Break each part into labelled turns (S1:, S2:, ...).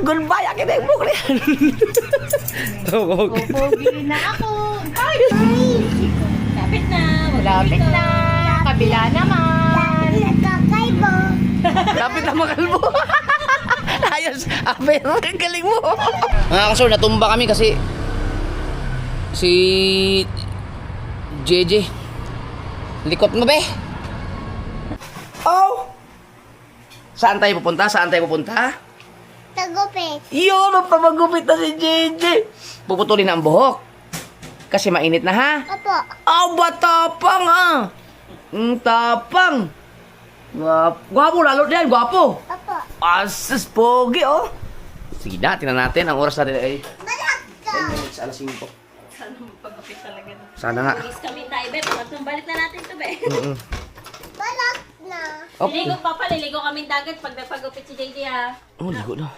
S1: Goodbye, akin na yung buhok na yan. Tawag.
S2: Pupugi na ako. Ay!
S3: Lapit na.
S2: Lapit na. Kabila naman.
S1: Lapit na makalbo. Ayos. Pero ang galing mo. Mga kasor, natumba kami kasi si JJ. Likot mo, be. Oh! Saan tayo pupunta? Saan tayo pupunta?
S4: Tagupit.
S1: Yun, magpapagupit na si JJ. Puputulin na ang buhok. Kasi mainit na, ha?
S4: Opo.
S1: Aba, tapang, ah. Tapang. Gwapo, lalo din. Gwapo.
S4: Opo.
S1: Asus, pogi, oh. Sige na, tingnan natin. Ang oras natin ay
S4: Balak ka.
S1: 10 minutes, alas 5.
S3: Sana magpagupit talaga.
S1: Sana nga.
S3: Bilis kami tayo, be. Balik na natin to, be.
S4: Balak na.
S3: Liligo pa pa, liligo kaming dagat pag nagpagupit si JJ, ha.
S1: Oh, ligo na.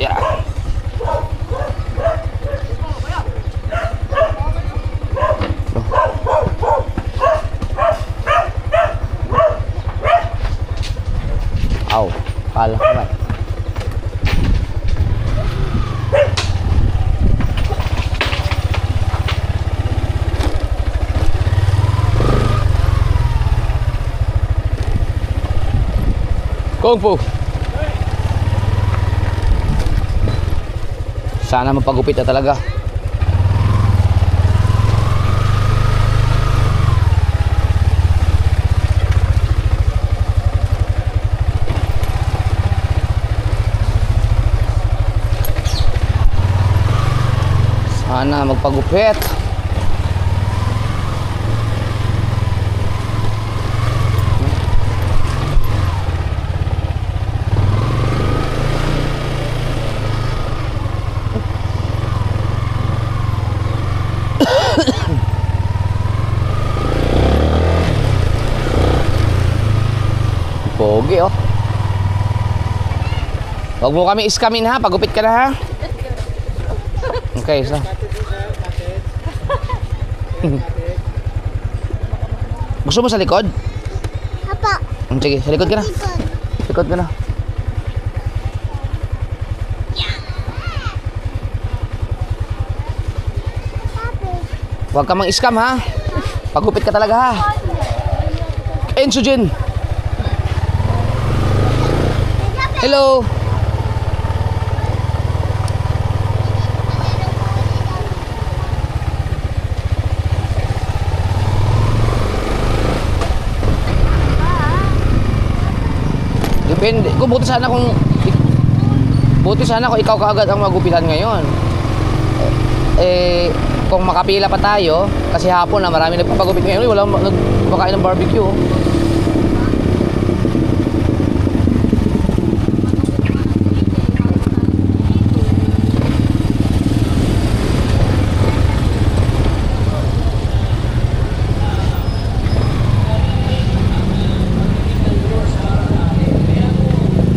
S1: Yeah. Aw, kala ko ba? Kung Fu. Sana mapagupit na talaga. Sana magpagupit. Pogi, oh. Huwag mo kami iskamin, ha? Pagupit ka na, ha? Okay, so. Gusto mo sa likod?
S4: Opo.
S1: Sige, sa likod ka na.
S4: Ikot.
S1: Likod ka na. Huwag ka mang iskam, ha? Pagupit ka talaga, ha? Ensujin. Hello. Depende. Buti sana kung ikaw kaagad ang magupitan ngayon. Kung makapila pa tayo, kasi hapon na marami nagpapagupit ngayon, walang nagpakain ng barbecue.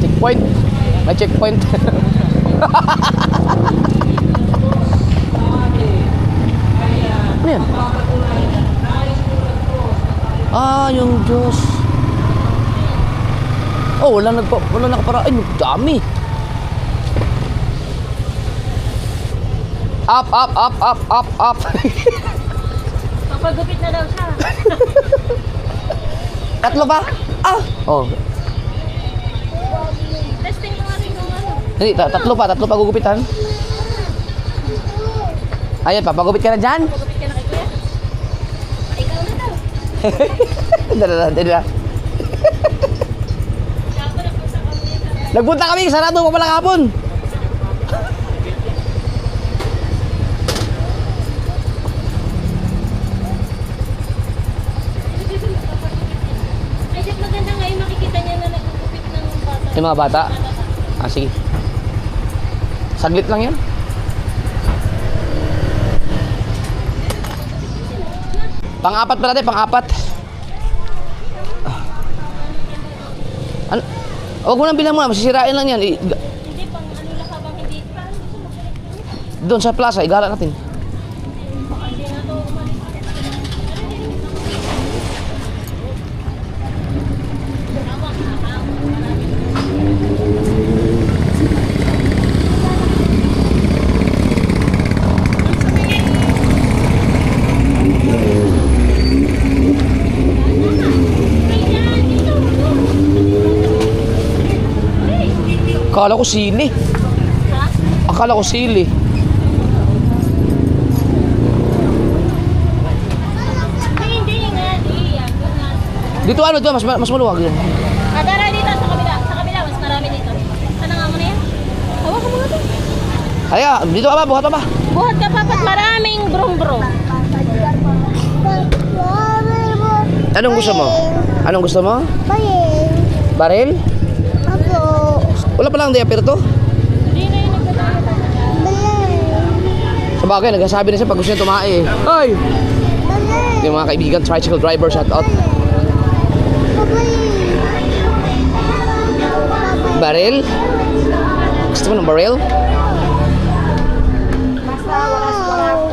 S1: Checkpoint. May checkpoint. Ano yan? Ah, yung Diyos. Oh, wala nakaparaan. Ay, dami. Up, up, up, up, up, up.
S3: Papagupit na daw siya.
S1: Tatlo ba? Ah! Oh.
S3: Testing mo nga rin yung ano.
S1: Hindi, tatlo pa gugupitan. Ayan, papagupit ka na dyan.
S3: Pagupit ka na kay Kuya. Ikaw na daw.
S1: Dala.
S3: Ako na po sa kami.
S1: Nagpunta kami, sarado pa pala kahapon.
S3: Medyo maganda ngayon makikita niya na nagugupit ng bata.
S1: Yung mga bata. Ah, sige. Saglit lang yan. Pang-apat pala tayo, pang-apat. Ano? Huwag mo nang bilang muna, masisirain lang yan.
S3: Hindi, pang ano lang habang hindi. Parang gusto mo.
S1: Doon sa plaza, igala natin.
S3: Hindi na to umalis.
S1: Akala ko sili. Akala ko sili.
S3: Ay, hindi nga. Hindi.
S1: Dito ano, dito, mas maluwag yun.
S3: Tara dito sa kabila. Sa kabila, mas marami dito. Sana nga mo na yan. Hawakan mo na to.
S1: Kaya, dito ka ba? Buhat ka ba?
S3: Buhat ka pa pat maraming brum-brum.
S1: Anong gusto mo? Anong gusto mo?
S4: Baying.
S1: Baril?
S4: Apo.
S1: Wala pa lang diaper to.
S3: Hindi na yung nagdadala.
S4: Baying.
S1: Sa bagay, nagsasabi na siya pag gusto niya tumae. Ay!
S4: Baying.
S1: Yung mga kaibigan, tricycle driver, shout out. Baril? Gusto mo ng baril?
S2: Basta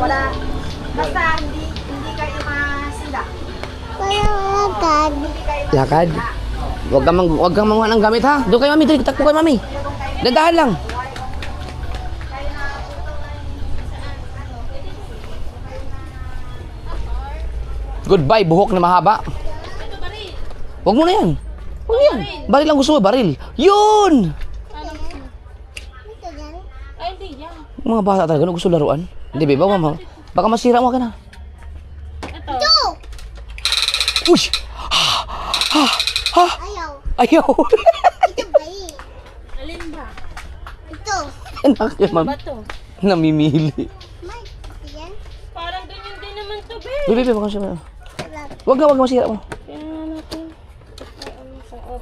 S2: wala. Basta hindi kayo masila.
S1: Lakad. Huwag kang manguha ng gamit ha. Doon kay mami, doon. Takbo kay mami. Dandahan lang. Goodbye, buhok na mahaba.
S3: Ito ba rin?
S1: Huwag mo na yan. Huwag yan. Baril lang gusto mo, baril. Yun!
S3: Ay, hindi yan.
S1: Mga bata talaga, no, gusto laruan. Hindi, babe, mama. Baka masira mo ka na.
S3: Ito.
S1: Uy!
S4: Ayaw.
S1: Ayaw!
S4: Ito baying.
S3: Alin ba?
S4: Ito.
S1: Anak yan, ma'am.
S3: Ba to?
S1: Namimili.
S4: Mike. Yan.
S3: Parang ganyan din naman to, be.
S1: Babe, babe, baka siya. Huwag ka masira mo.
S3: Kaya natin. Sa off.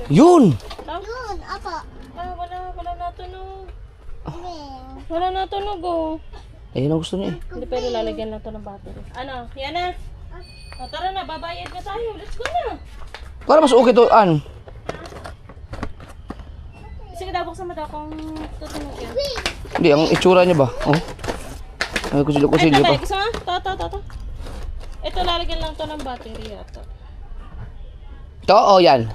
S1: Yun!
S4: Yun. Apo.
S3: Wala natunog.
S4: Baying.
S3: Wala natunog, oh.
S1: Ayun ang gusto niya eh.
S3: Hindi, pero lalagyan lang to ng battery. Ano? Yan na. O, tara na, babayad na tayo. Let's go na.
S1: Para mas okay to, an.
S3: Sige daw, buksan mo daw kung tutunog yan.
S1: Hindi, ang itsura niya ba? Oh. Ay, kusilyo
S3: Ay,
S1: pa.
S3: tabay. Gusto mo? To. Ito, lalagyan lang to ng battery yata.
S1: Ito, oh, yan.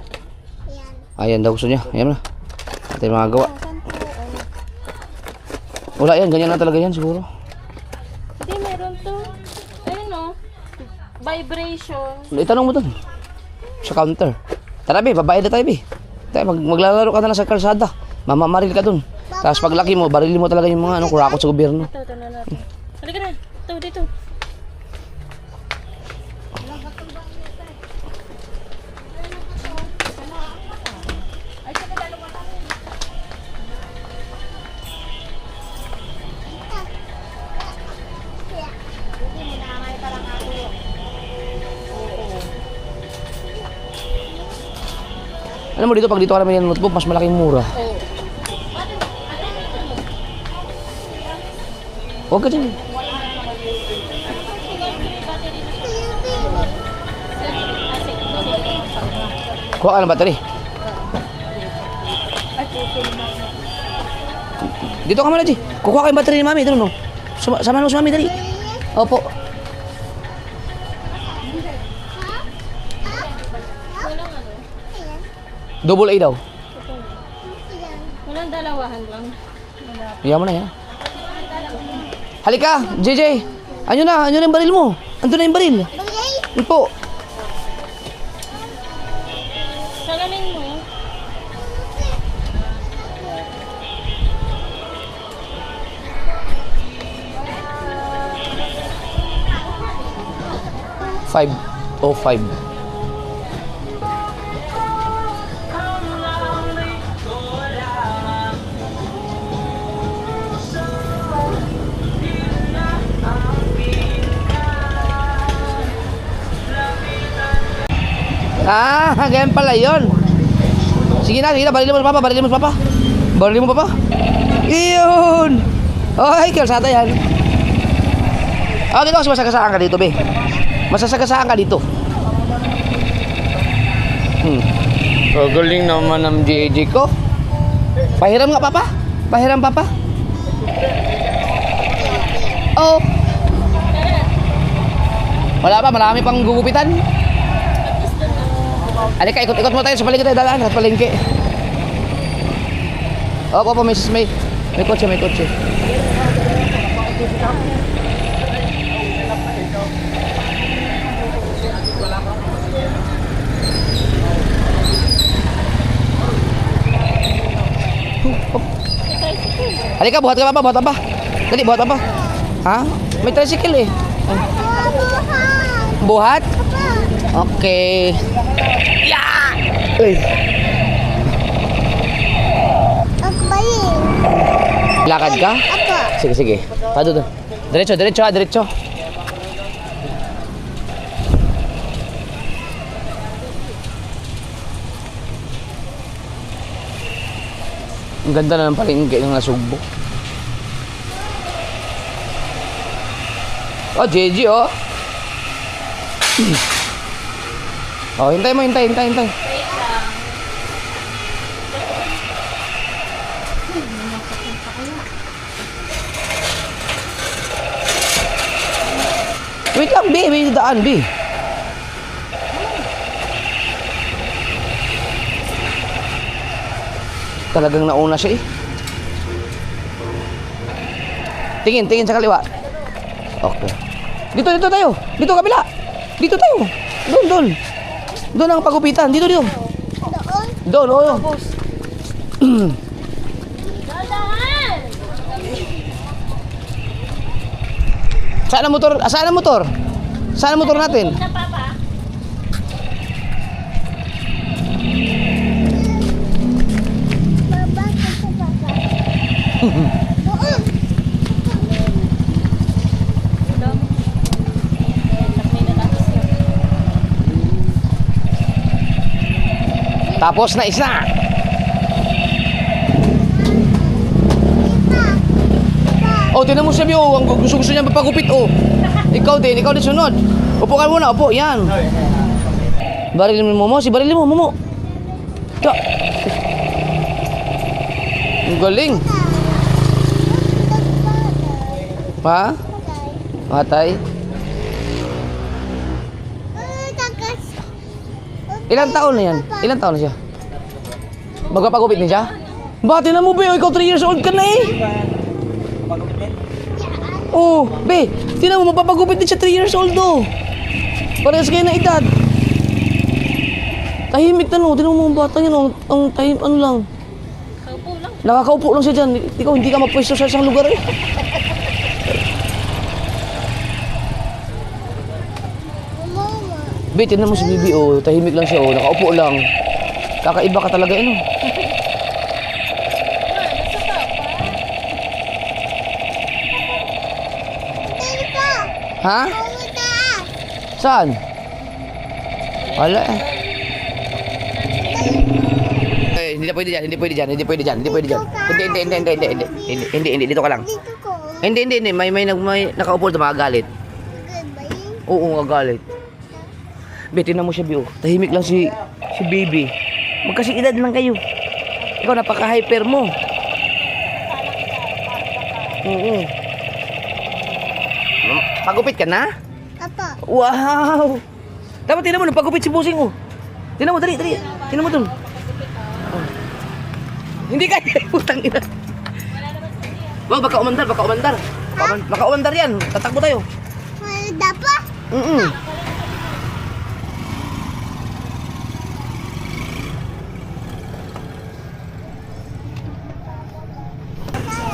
S4: Yan.
S1: Ayan daw gusto niya. Ayan na. Ito yung mga gawa. Wala yan, ganyan lang talaga yan siguro.
S3: Hindi, meron to. Ayun, oh. Vibration.
S1: Itanong mo dun. Sa counter. Tara, be, babayad na tayo, be. Tayo, maglalaro ka na lang sa kalsada. Mamamaril ka dun. Tapos paglaki mo, barili mo talaga yung mga kurakot sa gobyerno.
S3: Ito na natin. Halika na. Ito, dito.
S1: Alam mo dito, pag dito ka naman yung notebook, mas malaking mura. Huwag ka dyan. Kuha ka ng battery. Dito ka muna, G. Kukuha ka yung battery ni Mami. Dito, no? Samahan mo si Mami, dali. Opo. Double A daw.
S3: Walang dalawahan lang.
S1: Iyan mo na yan. Halika, JJ. Ano na yung baril mo? Ando na yung baril.
S4: Baying.
S1: Ipo.
S3: Salamin mo. $5.05. Ganyan pala yun. Sige na, barilin mo sa papa, barilin mo sa papa. Barilin mo papa. Iyon. Oh, ay, kalsada yan. Oh, dito, sumasagasaan ka dito, be.
S1: Masasagasaan ka dito. Oh, galing naman ng JJ ko. Pahiram nga, Papa. Pahiram, Papa. Oh. Wala pa, marami pang gugupitan. Halika, ikot-ikot mo tayo sa paligid tayo, dalaan, sa palengke. Opo, Mrs. May. May kotse, may kotse. Halika, buhat ka pa, buhat pa. Dali, buhat pa. Ha? May tricycle eh. Buhat? Okay. Yeah! Uy.
S4: Akbayin.
S1: Lakad ka?
S4: Apa?
S1: Sige, sige. Pado doon. Diretso, diretso ha, diretso. Ang ganda na ng palengke ng Nasugbo. Oh, JJ oh. Oh, hintay mo, hintay. Wait lang, B. May daan, B. Talagang nauna siya eh. Tingin sa kaliwa. Okay. Dito tayo. Dito kabila. Dito tayo. Doon. Doon ang pagupitan. Dito.
S4: Doon.
S1: Doon, oo. Saan ang motor? Saan ang motor? Saan ang motor natin?
S4: Baba sa baba. Doon.
S1: Tapos na isa. Oh, tinan mo siya, Bio. Ang gusto niya magpagupit, oh. Ikaw din sunod. Upo ka muna, upo. Yan. Barilin mo, Momo. Barilin mo, Momo. Ika. Ang galing. Ha? Matay?
S4: Takas.
S1: Ilang taon na yan? Ilang taon na siya? Magpapagupit na siya? Ba, tinan mo, Bio. Ikaw 3 years old ka na eh. Oh, be, tinan mo, mapapagupit din siya 3 years old, oh. Parehas kayo na edad. Tahimik na, no. Tinan mo ang bata niya, no. Ang tahim, ano lang. Nakakaupo lang siya dyan. Ikaw, hindi ka mapwesto sa isang lugar, eh.
S4: Mama.
S1: Be, tinan mo si Bibi, oh. Tahimik lang siya, oh. Nakaupo lang. Kakaiba ka talaga, ano.
S4: Dito.
S1: Ha?
S4: Pumunta.
S1: Saan? Wala, eh. Hindi na pwede dyan. Hindi, dito ka lang.
S4: Dito ko.
S1: Hindi. May nakaupo na magagalit.
S4: Good ba yun?
S1: Oo, magagalit. Be, tinan mo siya, Bio. Tahimik lang si Baby. Magkasing edad lang kayo. Ikaw, napaka-hyper mo. Oo. Pagupit ka na?
S4: Apa.
S1: Wow! Dapat tinan mo, nagpagupit si Busing, oh. Tinan mo, dali. Tinan mo dun. Oh. Hindi kaya, putang ina. Wow, baka umandar. Baka umandar yan. Tatakbo tayo.
S4: Wala pa.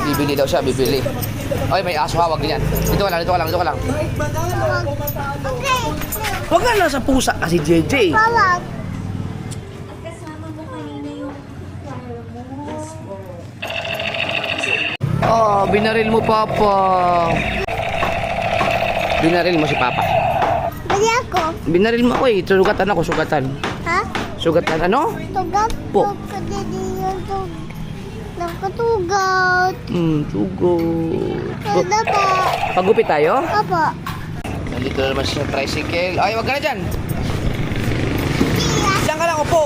S1: Bibili daw siya, bibili. Ay, may aso, hawag din yan. Dito ka lang.
S4: Okay.
S1: Huwag ka lang sa pusa kasi, JJ.
S4: Tawag.
S1: Oh, binaril mo, Papa. Binaril mo si Papa.
S4: Bali ako.
S1: Binaril mo ako eh. Sugatan ako, sugatan.
S4: Ha?
S1: Sugatan, ano?
S4: Tugat.
S1: Po.
S4: Nakatugat.
S1: Sugot.
S4: Kada pa.
S1: Pagupit tayo?
S4: Apa.
S3: Nandito na naman siya sa tricycle. Ay, wag ka na dyan. Diyan ka lang, upo.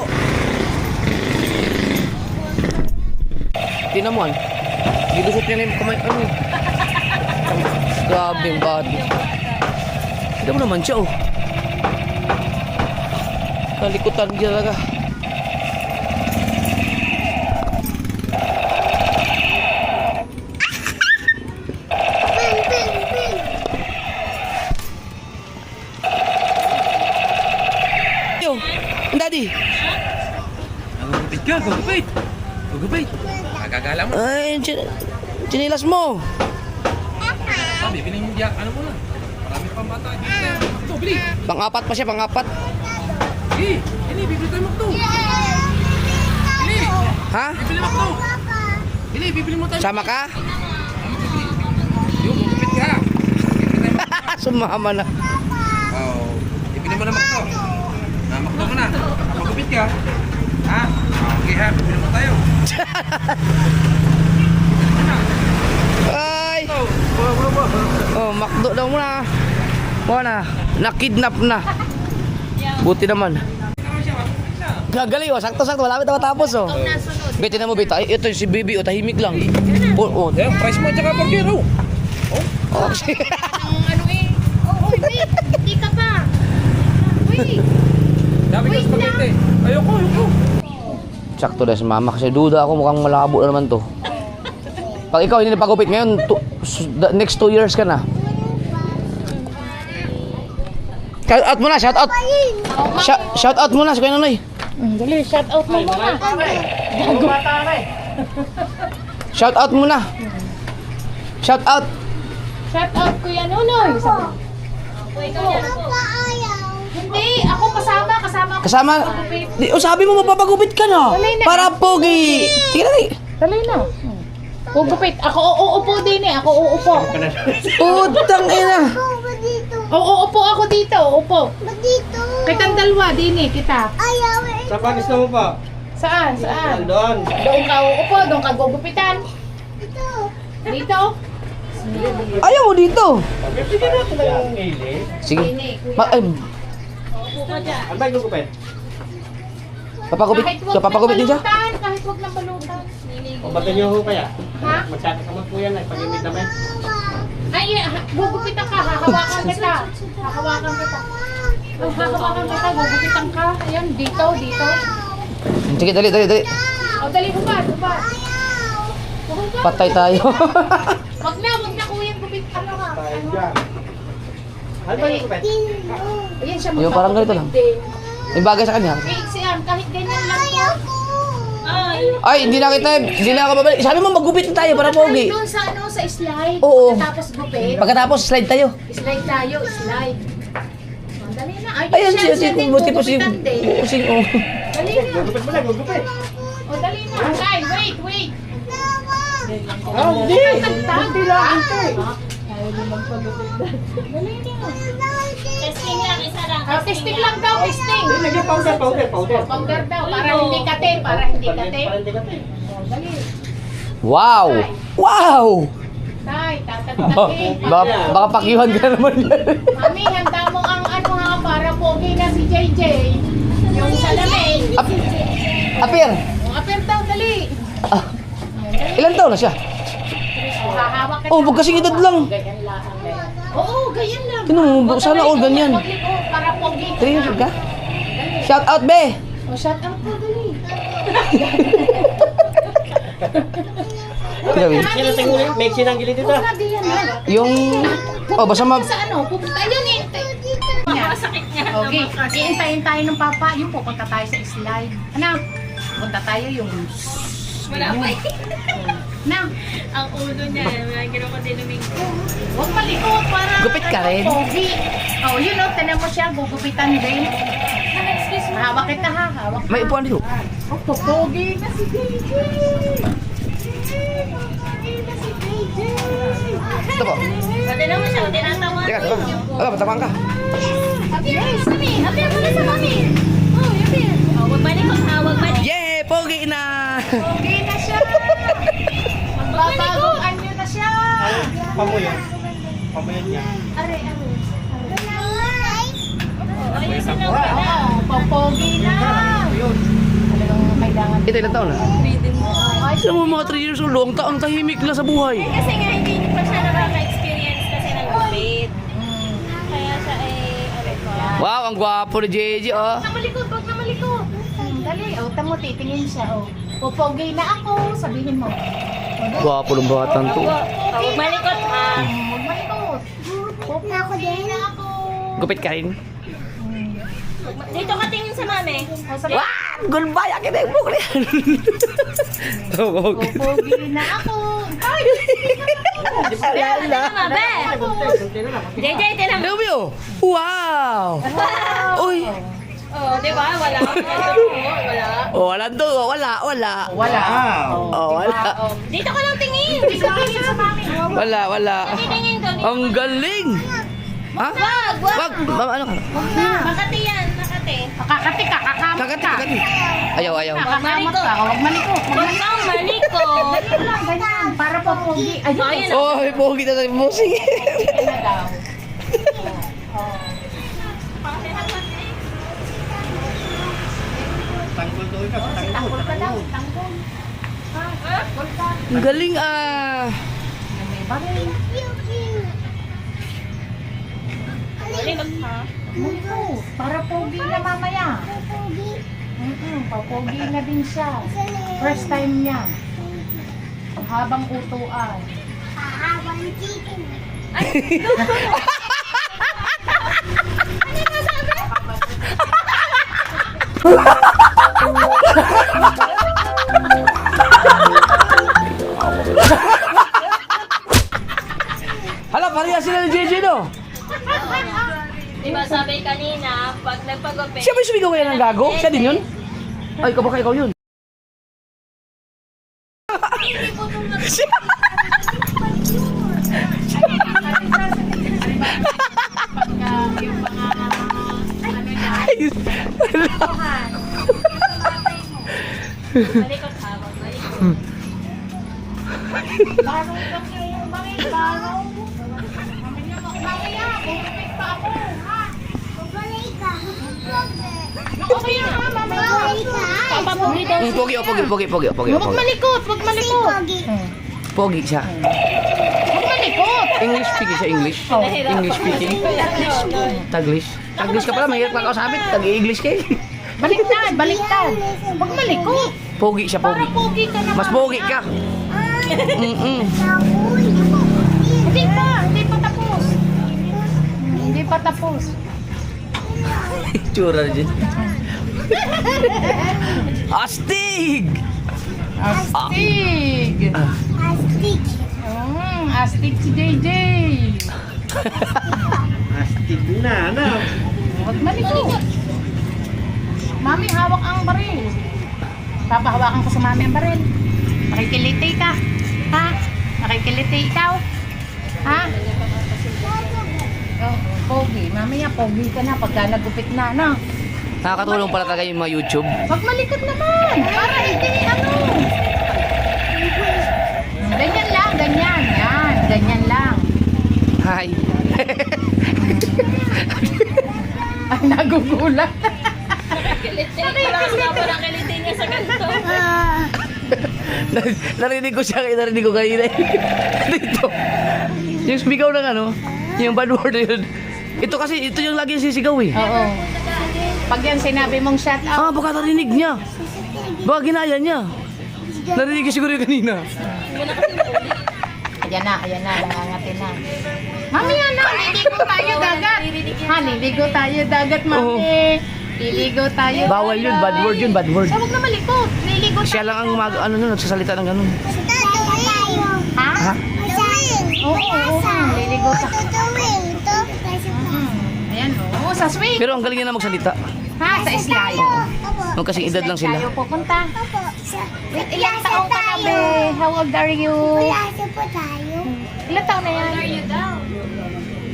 S3: Tinan mo, gilusot niya na yung kamay. Ano? Grabe yung body. Tignan mo naman siya, oh. Kalikutan niya talaga. Yo, Daddy.
S1: Gugupit ka, gugupit. Gugupit. Nagagala mo.
S3: Ay, chinilas mo.
S1: Sabi, biling mo ano mo na. Marami pang bata. Ito, bili.
S3: Pang-apat pa siya, pang-apat.
S1: Bili. Bili, bibili tayo makto. Bili.
S3: Ha?
S1: Bibili makto. Bili, bibili mo tayo.
S3: Sama ka?
S1: Yung, gugupit ka. Bibili tayo makto.
S3: Sumama na.
S1: Oo. Bibili mo na makto. Makto mo na. Magupit ka. Ha? Okay ha, bibili mo tayo.
S3: Ay! Oh, makdo daw muna. Muna, nakidnap na. Buti naman. Gagali oh, sakto-sakto, malapit na matapos oh. Bete na mo, beta. Ay, ito si Bibi, oh, tahimik lang. Oh,
S1: Eh, price mo tsaka burger, oh.
S3: oh.
S2: Ano eh? Oh, wait. Hindi ka pa. Wait.
S1: Sabi ka spaghetti. Ayoko.
S3: Sakto na si mama kasi duda ako mukhang malabo na naman to. Pag ikaw hindi na pagupit ngayon, next 2 years ka na. Shout out muna, shout out. Shout out muna sa Kuya Nonoy.
S2: Dali, shout out mo muna.
S3: Shout out muna. Shout out.
S2: Shout out Kuya Nonoy. Hindi, ako kasama ako.
S3: Kasama. Di, oh, sabi mo mapapagupit ka na.
S2: Dali na.
S3: Para pogi. Sige na.
S2: Dali na. Gugupit. Ako uupo din eh. Ako uupo.
S3: Putang ina.
S2: Uupo ako dito. Uupo.
S4: Dito.
S2: Kitang dalawa din eh. Kita.
S4: Ayaw eh.
S5: Sa pagis mo pa?
S2: Saan? Saan?
S5: Doon.
S2: Doon ka uupo. Doon ka gugupitan.
S4: Ito.
S2: Dito.
S3: Ayaw mo dito.
S5: Bibigyan natin na yung ngili.
S3: Sige.
S2: Dini.
S3: Ay,
S5: Ano ba yung gugupit?
S3: papagupit. So, papagupit din siya.
S2: Kahit wag ng balutan.
S5: O bato niyo ho kaya?
S2: Ha?
S5: Magsasakamot po yan ay pag-imit namin.
S2: Ay, gugupitan ka. Hahawakan kita. Hahawakan kita. Hahawakan kita. Gugupitan ka. Ayan, dito.
S3: Sige, dali.
S2: O, dali, hubad. Hubad.
S3: Patay tayo.
S2: Wag na kuya. Gupit ka na ka.
S5: Tayo dyan. Ano ba yung gugupit?
S2: Ayan siya.
S3: Yung parang ganito lang.
S2: din.
S3: May bagay sa kanya.
S2: Eh, siyan, kahit ganyan lang to.
S3: Ay, hindi na ako babalik. Sabi mo magupit na tayo para pogi.
S2: Doon sa sa slide.
S3: Oo.
S2: Tapos gupit.
S3: Pagkatapos slide tayo.
S2: Slide tayo, slide. O, dali na.
S3: Ayan siya
S2: din,
S3: buti pa si
S2: gugupitan din.
S3: Pusing oh.
S2: Dali na.
S5: Gugupit mo lang, gugupit.
S2: O, dali na. Kay, wait.
S5: Ah, hindi.
S2: Hindi lang. Dali na.
S6: Testing lang, isa lang.
S2: Testing lang daw, testing.
S5: Hindi, lagyan powder.
S2: Powder daw, para hindi kate.
S5: Para hindi kate.
S2: O, dali.
S3: Wow! Wow!
S2: Tay, tatagtagin.
S3: Baka pakiwan ka naman yan.
S2: Mami, handa mo ang ano ha, para pogi na si JJ. Yung salamin.
S3: Apir!
S2: Yung apir daw, dali.
S3: Ah, ilan taon na siya?
S2: Hahawak ka
S3: Oh, wag kasing edad lang.
S2: Ganyan lang. Oo, ganyan lang.
S3: Tinan mo, sana all ganyan.
S2: Wag liko, para pogi ka.
S3: 3 years old ka? Shout out, be!
S2: O, shout out po, dali.
S3: Grabe.
S5: Sino tingulin? Make sinang gilid dito.
S2: Huwag na diyan na.
S3: Yung... Oh, basta
S2: Sa ano, pupunta yun eh.
S6: Masakit nga.
S2: Okay, iintayin tayo ng papa. Yung pupunta tayo sa slide. Ano? Punta tayo yung...
S6: Wala pa eh.
S2: Na,
S6: Ang ulo niya, ginawa ko din ng
S2: huwag malikot para...
S3: Gupit ka rin?
S2: Pogi. Oh, yun o, tinan mo siya, gugupitan din.
S6: Excuse me.
S2: Hawak kita ha, hawak.
S3: may upuan dito.
S2: Oh, pogi na si JJ. Pogi na si JJ.
S3: Ito po.
S6: Pati naman siya, tinatawa.
S3: Teka, ito. Ano, matapang ka.
S6: Yes, mami. Apir mo na sa mami. Oh, apir. Oh, wag malikot ha, wag malikot.
S3: Yeah! Pogi na!
S2: Pogi na siya. Magbabagong anyo na siya.
S5: Pamuyan. Pamuyan niya.
S2: Are.
S6: Ayusin lang pala.
S2: Oo, papogi na. Talagang kailangan.
S3: Ito ilang taon na? Alam mo mga 3 years old, ang taong tahimik na sa buhay.
S6: Kasi nga hindi pa siya nakaka-experience kasi ng COVID. Kaya siya ay, ano pa.
S3: Wow, ang gwapo ni JJ, oh.
S2: Namalikot, huwag namalikot. Dali, o, tamo, titingin siya, o. Pupogi na ako, sabihin mo.
S3: Gwapo ng batang to.
S6: Huwag malikot ha.
S2: Huwag malikot. Pupogi na ako.
S3: Gupit ka rin.
S6: Dito ka tingin sa mami.
S2: O, sabi,
S3: Wow! Goodbye! Akin na yung buhok na yan.
S2: pupogi na ako. Ay,
S3: Alala.
S6: Tama ba? JJ, tinan mo.
S3: Love you! Wow! Uy!
S6: Oh, di ba? Wala. Wala.
S3: Oh, wala to. Wala.
S2: wala.
S3: Oh, wala.
S6: Dito ka lang tingin.
S2: Dito ka tingin sa mami.
S3: Wala.
S6: Tingin ko.
S3: Ang galing! Ha?
S6: Wag.
S3: Wag! Ano ka?
S2: Huwag na.
S6: Makati yan. Makati.
S2: Kakati ka, kakamot
S3: Kakati,
S2: ka.
S3: kakati. Ayaw.
S2: Kakamot ka, huwag malikot.
S6: Huwag kang malikot.
S2: Ganyan lang, ganyan. Para pupogi. Ayun.
S6: Ayun.
S3: Oh, may pogi na tayo musik.
S2: Ganyan na daw.
S5: Tanggol doon ka, tanggol.
S2: Tangkol ka daw, tangkol. Ha? Tangkol ka.
S3: Ang galing ah.
S2: May baril.
S6: Malikot ha.
S2: Mundo, para pogi na mamaya. Papogi na din siya. First time niya. Habang utuan.
S3: Hala, pareha sila ni JJ, no?
S6: Di ba sabi kanina, pag nagpagupit.
S3: Siya ba yung sumigaw kaya ng gago? Siya din yun? Ay, baka ikaw yun.
S6: Malikot ha. Huwag malikot.
S2: Barong lang kayo, bakit barong? Mamaya, bumipit pa ako, ha? Okay na, ha, mamaya.
S6: Papapugi daw.
S3: Pogi.
S2: Huwag malikot, huwag malikot.
S3: Pogi siya.
S2: Huwag malikot.
S3: English speaking siya, English. English speaking. Taglish. Taglish ka pala, mahirap ka kausapit. Tag-English ka eh.
S2: Baliktad. Huwag malikot.
S3: Pogi siya, pogi.
S2: Para pogi ka na.
S3: Mas pogi ka.
S2: Hindi pa tapos.
S3: Tsura dyan. Astig!
S2: Astig. Astig si JJ.
S5: Astig na, ano?
S2: Huwag malikot. Mami, hawak ang baril. Papahawakan ko sa mami ang baril. Nakikiliti ka. Ha? Nakikiliti ikaw. Ha? Oh, pogi. Mamaya, pogi ka na pagka nagupit na, no?
S3: Nakakatulong pala talaga yung mga YouTube.
S2: Huwag malikot naman. Para hindi, ano. Ganyan lang, ganyan. Yan, ganyan lang.
S3: Hi.
S2: Ay, nagugulat.
S6: Kilitin. Parang sabo ng kilitin niya sa ganito.
S3: Narinig ko kanina. Dito. Yung sigaw ng ano, yung bad word na yun. Ito kasi, ito yung lagi yung sisigaw eh.
S2: Oo. Pag yan sinabi mong shout out,
S3: Baka narinig niya. Baka ginaya niya. Narinig ko siguro yung kanina.
S2: ayan na, nangangatin na. Mami, ano, liligo tayo dagat. Ha, liligo tayo dagat, mami. Liligo tayo.
S3: Bawal yun, bad word yun, bad word.
S2: So, huwag na malikot. Liligo tayo.
S3: Siya lang ang nagsasalita ng ganun.
S2: Ha?
S3: Ha?
S2: Oo, liligo tayo. Ayan, oo, sa swing.
S3: Pero ang galing niya na magsalita.
S2: Ha, sa islayo.
S3: Nung kasing edad lang sila.
S2: Islayo pupunta. Wait, ilang taong ka na, be? How old are you? Ilang taon na yan?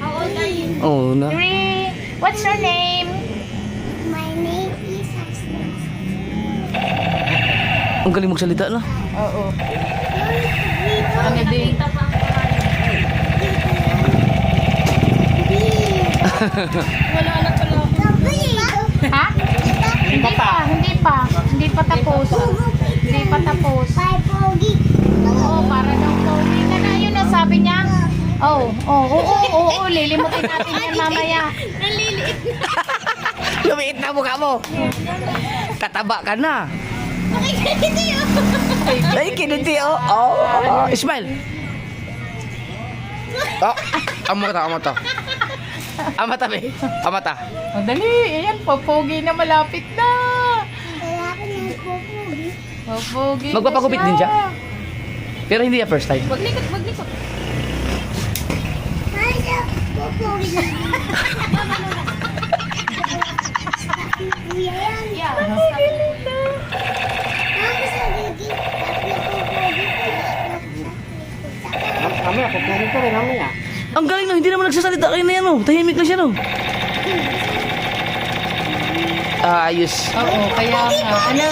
S6: How old are you?
S3: Oo na.
S2: 3. What's your name?
S3: Ang galing magsalita na.
S2: Oo. Ano din?
S6: Kita pa ang Wala na pala ako.
S2: Hindi pa tapos. Hindi pa tapos.
S4: Bye, Pogi.
S2: Oo, para daw pogi ka na. Yun ang sabi niya. Oo, lilimutin natin yan mamaya.
S3: Lumiit na mukha mo. Kataba ka na. Ay, kiniti, oh. Smile. Oh, amata. Amata, be. Amata.
S2: O, dali. Ayan, pogi na malapit na.
S4: Wala ka ng Pogi.
S2: Pogi na
S3: Magpapagupit din siya? Pero hindi yan first time.
S6: Wag likot, wag likot.
S4: Ay, siya. Pogi na. Kuya yan.
S6: Yeah.
S4: Mami, sa gigi.
S5: Kami, ako po rin mamaya.
S3: Ang galing no, hindi naman nagsasalita kayo na yan, oh. Tahimik lang siya, no. Ayos.
S2: Oo, kaya nga. Ano?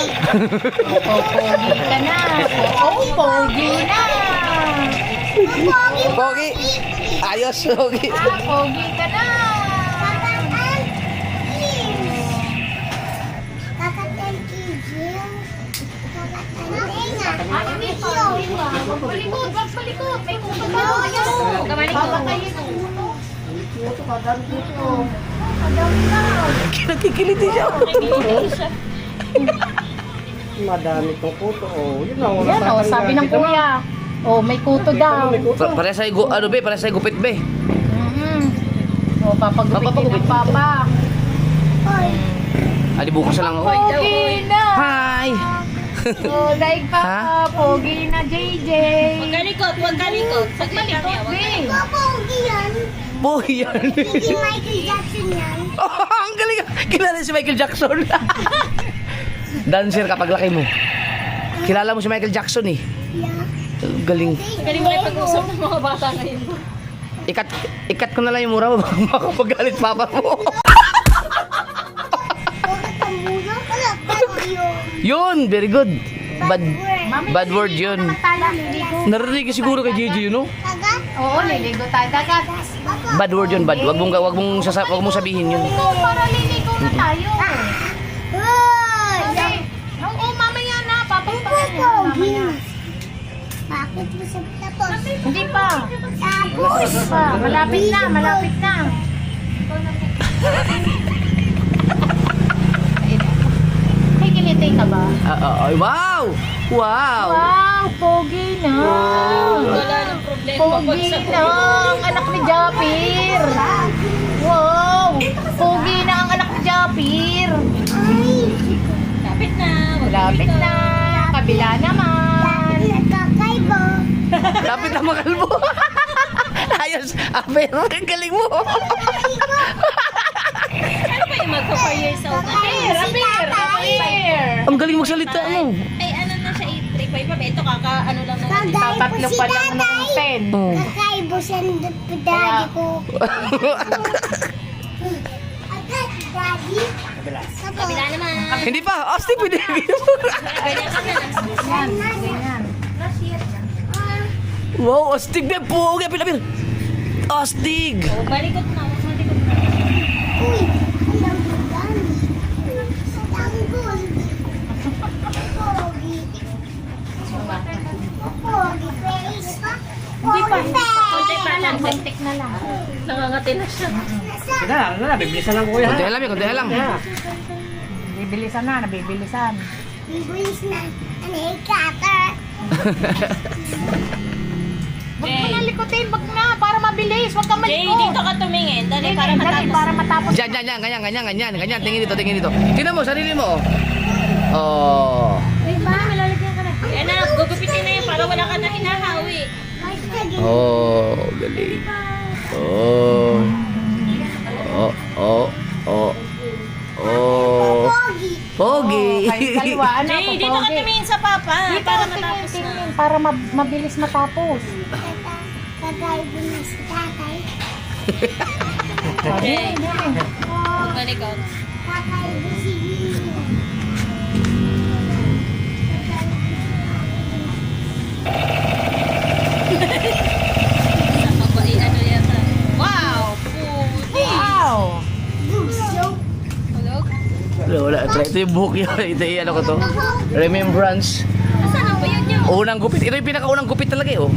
S2: Pogi ka na. Pogi na.
S3: Pogi. Ayos, Pogi.
S2: Pogi ka na. Palikot, wag palikot. May kuto pa. Babakayin ang kuto.
S3: Nakikiliti siya.
S5: Madami tong kuto. Oh, yun lang.
S2: Yan o, sabi ng kuya. Oh, may kuto daw.
S3: Para sa ano be, para sa gupit be.
S2: O, papagupitin ng papa.
S3: Ali bukas na lang ako.
S2: Pogi na.
S3: Hi.
S2: Oh, like
S3: Ha?
S2: papa. Pogi na, JJ.
S6: Wag kalikot, wag kalikot. Saglit kami, wag kalikot.
S4: Pogi yan.
S3: Boy yan.
S4: Si Michael Jackson yan.
S3: Oh, ang galing. Kilala si Michael Jackson. Dancer kapag laki mo. Kilala mo si Michael Jackson eh.
S4: Yeah.
S3: Galing.
S6: Galing mo na pag-usap ng mga bata ngayon.
S3: Ikat ko na lang yung mura mo. Makapagalit papa mo.
S4: Bakit ang mura? Wala, Pogi yun.
S3: Yun, very good. Bad word yun.
S2: Naman tayo, liligo.
S3: Narinig ka siguro kay Gigi, you know?
S4: Taga?
S2: Oo, liligo tayo. Dagat.
S4: Baka.
S3: Bad word yun, bad. Wag mong sabihin yun.
S2: Liligo, para liligo na tayo.
S4: Hoy!
S2: Okay. Oo, mamaya na. Papagpagan niya.
S4: Pogi.
S2: Mamaya.
S4: Bakit mo sa tapos?
S2: Hindi pa.
S4: Tapos.
S2: Hindi pa. Malapit na, malapit na. May kilitay ka ba?
S3: Ay, wow! Wow!
S2: Wow, pogi na.
S6: Wala nang problema.
S2: Pogi na ang anak ni Japir. Wow, pogi na ang anak ni Japir.
S6: Lapit na. wag
S2: Malapit
S6: kalikot.
S2: na. Kabila naman.
S4: Nagkakaiba.
S3: Lapit na makalbo. Ayos. Pero ang galing mo.
S6: Ano ba yung magpa-fire sa ugat?
S2: Rapir.
S3: Ang galing magsalita mo.
S6: Ay, ano na siya, 835 pa. Ito, ano lang naman.
S2: Tatlo pa lang ng 10.
S3: Oh.
S4: Kakaiba siya ng daddy ko. Agad, daddy.
S6: Kabila naman.
S3: Hindi pa. Asti, pwede.
S6: Ganyan ka na.
S2: Yan, ganyan.
S3: Wow, astig na po. Okay, apil. Astig.
S6: Oh, balikot na. Balikot na.
S4: Uy, alam mo yan. Tanggol. Pogi. Pogi face.
S2: Hindi pa.
S6: Konti pa lang.
S2: Kontik na lang.
S6: Nangangati na siya.
S5: Bibilisan lang kuya.
S3: Kunti lang, kunti lang.
S2: Bibilisan na, nabibilisan.
S4: Bibilis na. Ano yung cutter?
S2: Wag mo na likutin, wag na, para mabilis, wag kang
S6: Jay,
S2: maliko.
S6: dito ka tumingin. Dali, para
S2: Dali,
S6: matapos.
S2: para matapos.
S3: Diyan, ganyan. Tingin dito. Tingnan mo, sarili mo. Oh.
S6: Yan na, gugupitin na yan para wala ka na hinahawi.
S3: Oh, galing. Oh. Oh.
S4: Pogi.
S3: Pogi.
S2: Kayo dalawa, ano,
S6: Jay, dito ka
S2: pogi.
S6: tumingin sa papa.
S2: Dito,
S6: Para
S2: tingin,
S6: matapos na.
S2: tingin, para mabilis matapos.
S4: Kakaiba na si tatay.
S6: Jay,
S2: Dali.
S6: balikot.
S4: Kakaiba si Gigi.
S6: Mabait, ano yata. Wow! Puti!
S2: Wow!
S4: Gusto.
S6: Hulog?
S3: Wala. Try ito Ito yung buhok niya. Ito yung ano ko to. Remembrance.
S6: Asan ang bayad niyo?
S3: Unang gupit. Ito yung pinakaunang gupit talaga eh, oh.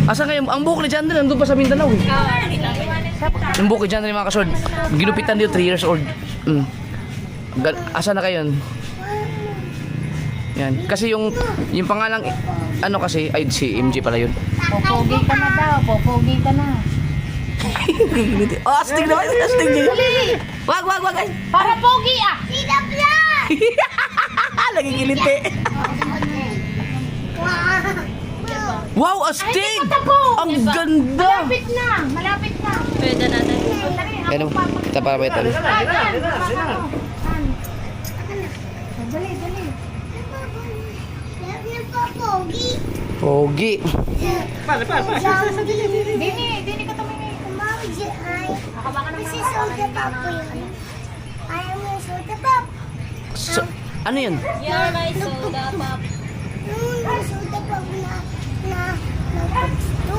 S3: Asa ngayon? Ang buhok ni Chandra nandun pa sa Mindanao eh. Yung buhok ni Chandra mga kasod. Ginupitan dito 3 years old. Asa na kayo yun? Yan. Kasi yung pangalang ano kasi ay si MJ pala yun.
S2: Popogi ka na daw, popogi ka na.
S3: Oh, astig naman. Astig niya. Wag. Ay.
S2: Para pogi ah!
S3: Nagigiliti. Wow, astig! Ang ganda!
S2: Malapit na.
S6: Pwede natin.
S3: Ano? Kita para ba ito?
S2: Dali.
S3: Pogi.
S2: Dini ka tumingin.
S3: So, ano yun?
S6: You're my soda pop.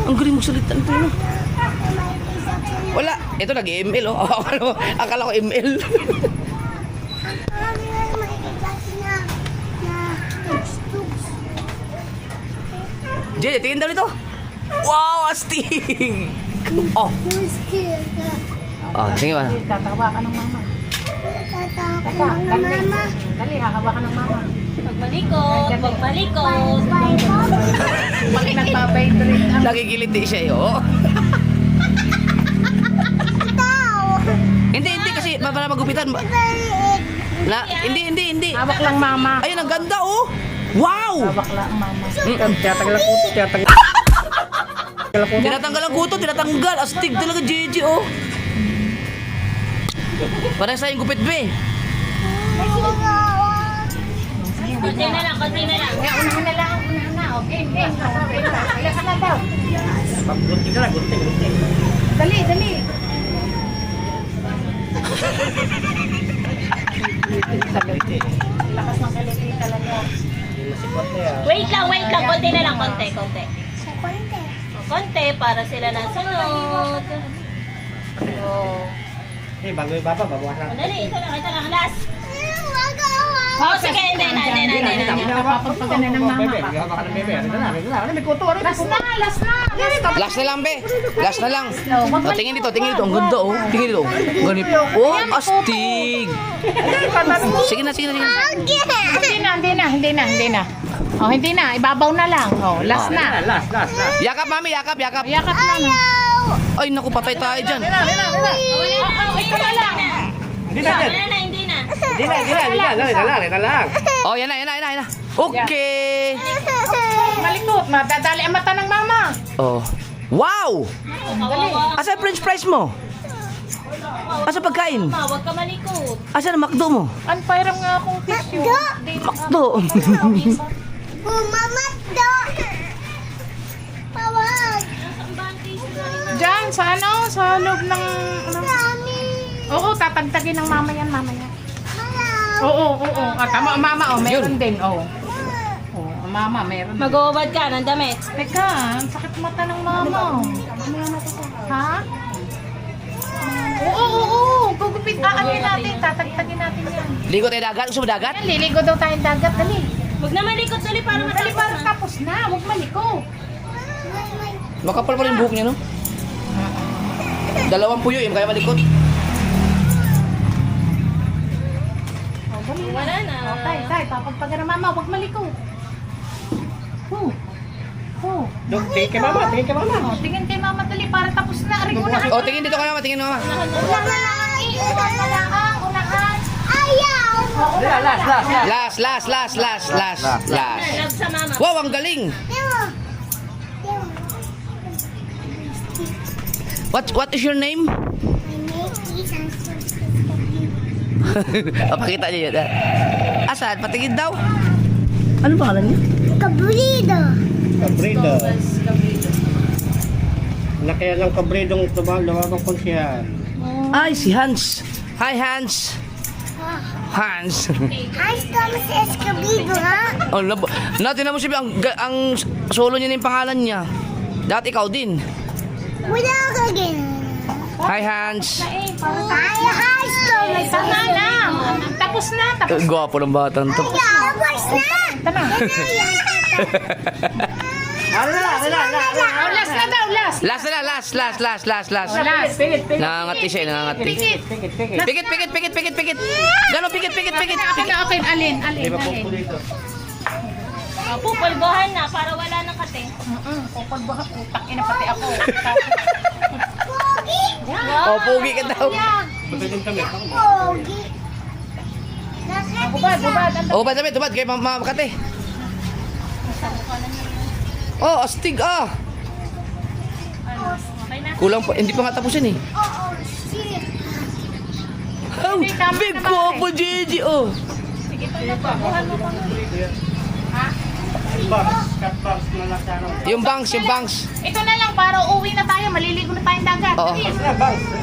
S3: Ang galing mo salita nito, no? Wala. Ito nag-ML, oh. Akala ko ML. Jay, tingin daw nito. Wow, astig! Oh, sige ba?
S2: Tatawa ka ng mama. Dali, hakawa ka ng mama.
S6: Pag malikot.
S2: Bakit nagpa-vibrate ang
S3: Nagigiliti siya, eh, oh. Hindi kasi para magupitan. Hindi.
S2: hawak lang mama?
S3: Ayun, ang ganda, oh. Wow!
S2: Hawak lang mama.
S5: Tiyatagal ang puto, tiyatagal.
S3: Tinatanggal ang kuto, tinatanggal. Astig talaga, JJ, oh. Parang sa yung gupit, be.
S6: Konti na lang.
S2: Unahan na. Okay. Ilas na daw.
S5: Gunting ka lang, gunting.
S2: Dali. Lakas ng kaliti talaga.
S6: Wait lang. Konti na lang. Konti. Konti para sila nasunod.
S5: Eh, bago yung baba, babawasan.
S6: Dali, ito lang. Last. Oh, sige. Hindi na.
S2: Napapagpagan na ng mama.
S5: Gawa ka ng bebe. Ano na, may kuto.
S2: Last na.
S3: Last na lang, be. Last na lang. Oh, tingin dito. Ang ganda, oh. Tingin dito. Ganip. Oh, astig. Sige na.
S2: Hindi na. Oh, hindi na. Ibabaw na lang. Oh, last na.
S5: Last.
S3: Yakap, mami. Yakap.
S2: Yakap na. No?
S3: Ay, naku, patay tayo dyan.
S2: Ito na lang.
S5: Hindi na.
S3: Oh, yan na. Okay.
S2: Malikot. Madadali ang mata ng mama.
S3: Oh. Wow! Asa yung french fries mo? Asa pagkain?
S6: Huwag ka malikot.
S3: Asa na McDo mo?
S2: Ang pairam nga akong tissue.
S3: McDo.
S2: Diyan, sa loob ng... Oo, tatagtagin ng mama yan. Oo. Tama, mama, meron din, Oo, mama, meron din.
S6: Mag-uubad ka ng damit.
S2: Teka, ang sakit mata ng mama. Ha? Oo. Gugupit. Natin, tatagtagin natin yan.
S3: Ligo tayo dagat? Gusto mo dagat?
S2: Yan, liligo daw tayong dagat, dali.
S6: Huwag na malikot. Dali para
S2: Dali,
S6: matapos
S2: para
S6: na.
S2: tapos na. Huwag maliko.
S3: Makapal pa rin buhok niya, no? Dalawang puyo, yung kaya malikot.
S6: Wala na.
S2: Tay, papagpaga na mama, huwag maliko.
S5: Tingin kay mama.
S2: Tingin kay mama, dali, para tapos na. Aring unahan.
S3: Oh, tingin dito ka naman, tingin mo.
S2: Unahan. Ayaw!
S3: Last.
S6: Love sa mama.
S3: Wow, ang galing. What is your name? Pakita niyo yun. Asan? Patingin daw. Ano pangalan niya?
S4: Cabrido.
S5: Kabrido. Nakaya lang kabridong lumabang konsihan.
S3: Ay, si Hans. Hi, Hans. Hans.
S4: Hans Thomas Escobedo, ha?
S3: Oh, natin na mo siya, ang solo niya na yung pangalan niya. Dati ikaw din.
S4: Wala ka ganun.
S3: Hi, Hans.
S4: Hi, Thomas.
S2: Sana lang. Tapos na. Tapos
S3: Gwapo ng batang to.
S4: Tapos na.
S2: na.
S5: Ano na?
S2: Oh, last na daw, last.
S3: Last na, last.
S2: Last.
S3: Nangangati siya, nangangati.
S2: Pikit.
S3: Pikit. Gano'n, pikit.
S2: Okay, alin.
S6: Pupulbohan na para wala nang kate.
S2: Pupulbohan. Putak ina pati ako.
S3: Oh, pugi ka daw.
S4: Pogi.
S2: Bubad.
S3: Oh, tubad. Kaya makate. Oh, astig ah.
S6: Okay na.
S3: Kulang pa, hindi pa nga tapusin eh.
S4: Oh, shit.
S3: Oh,
S2: Hindi, tama
S3: big
S2: naman
S3: guwapo, Gigi, oh.
S6: Sige, pagpapulbohan mo pa.
S5: Box na lang sa ano.
S3: Yung bangs.
S2: Ito na lang para uwi na tayo. Maliligo na tayong dagat.
S3: Oo.
S2: Dali.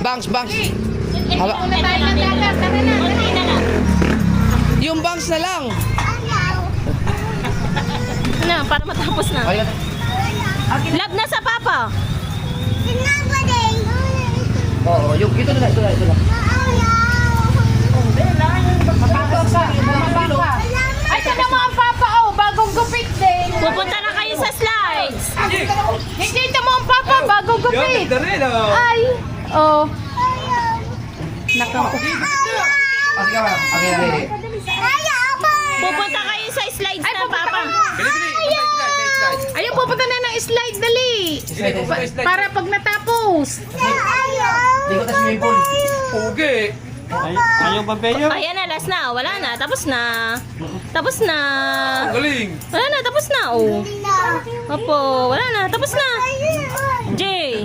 S3: Bangs.
S2: Maliligo na tayo ng dagat. Tara na.
S6: Kunti na lang.
S3: Yung bangs na lang.
S6: Na, para matapos na. Love na sa papa.
S4: Sinapa din.
S3: Oo, yung ito na.
S2: Ay, ito na mga papa. Oh, bagong gupit din.
S6: Pupunta na kayo sa slides.
S2: Hindi ito mga papa. Bagong gupit. Ay. Oh.
S3: Okay.
S6: Pupunta kayo sa slides na papa.
S2: Ayun, pupunta na ng slide. Dali. Para pag natapos.
S3: Hindi ko tas swimming pool.
S5: Ayaw ba Beyo?
S6: Ayan na, last na. Wala na. Tapos na. Galing. Wala na. Tapos na. Oh. Opo. Wala na. Tapos na. Jay.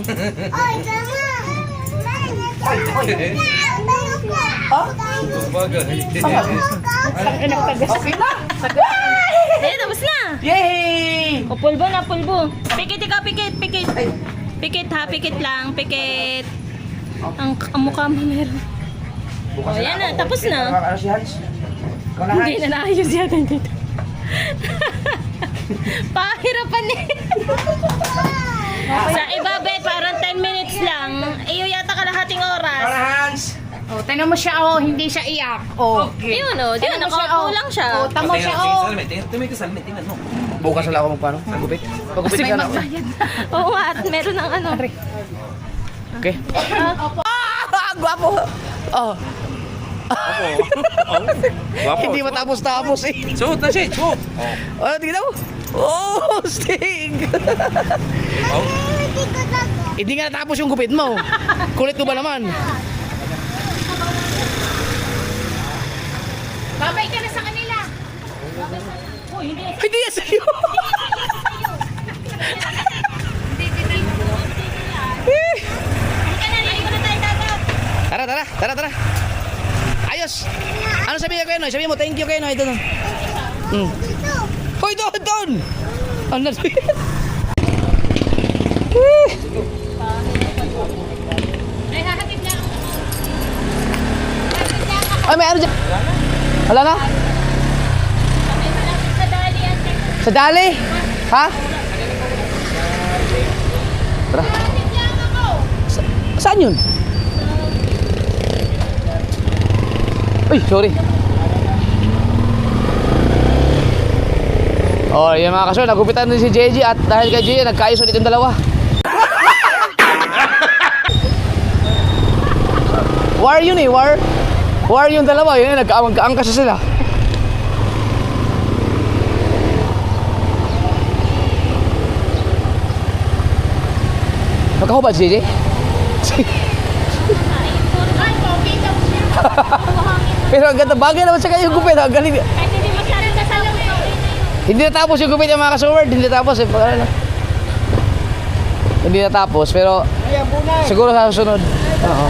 S6: Eh, tapos na.
S3: Yay!
S6: O, pulbo na, pulbo. Pikit ikaw, pikit. Pikit ha, pikit lang. Pikit. Ang mukha mo meron.
S3: Bukas
S6: Oh, yan na, tapos na.
S3: Ano si Hans? Ikaw na,
S6: Hindi
S3: Hans.
S6: na naayos yata dito. Pahirapan eh. Sa iba, be, parang 10 minutes lang. Iyo yata kalahating
S3: Ikaw
S6: oras.
S3: na, Hans.
S2: Oh, tingnan mo siya. Oh, hindi siya iyak. Oh.
S6: Yun o, di ba,
S2: Tingnan mo siya,
S6: nakaupo
S2: oh.
S6: lang siya.
S2: Oh, tamo siya. Oh.
S3: Bukas na lang ako magpano? Magupit? Pagupit ka na ako.
S6: Oo nga, at meron ng ano.
S3: Okay. Ah, gwapo. Oh. Hindi matapos-tapos eh.
S5: Suot na siya, suot.
S3: Oh, tingnan mo. Oh, sting. Hindi nga natapos yung gupit mo. Kulit ko ba naman?
S2: Babay ka na sa kanila.
S3: Hindi yan sa'yo.
S6: Halika na, naligo na tayo dagat.
S3: Tara. Ayos. Ano sabihin ko yun? Sabihin mo, thank you kayo. Ito na. Hoy, doon. Ano na
S2: Ay, hahatid lang.
S3: Ay, may ano dyan? Wala na?
S6: Kami malapit sa dali at
S3: Sa dali? Ha? Tara. Saan yun? Uy, sorry. Oh, yung mga kaso, nagupitan din si JJ at dahil kay JJ, nagkaayos ulit yung dalawa. War yun eh, war. War yung dalawa, yun nagkaangkas sila. Magkahubad si JJ?
S2: Ay, pogi daw siya.
S3: Pero ang ganda, bagay naman sa kayo yung gupit. Ang galing.
S6: kahit hindi masyadong kasama okay na yun.
S3: Hindi natapos yung gupit yung mga kasoward. Hindi natapos eh. Hindi natapos, pero siguro sa susunod. Oo.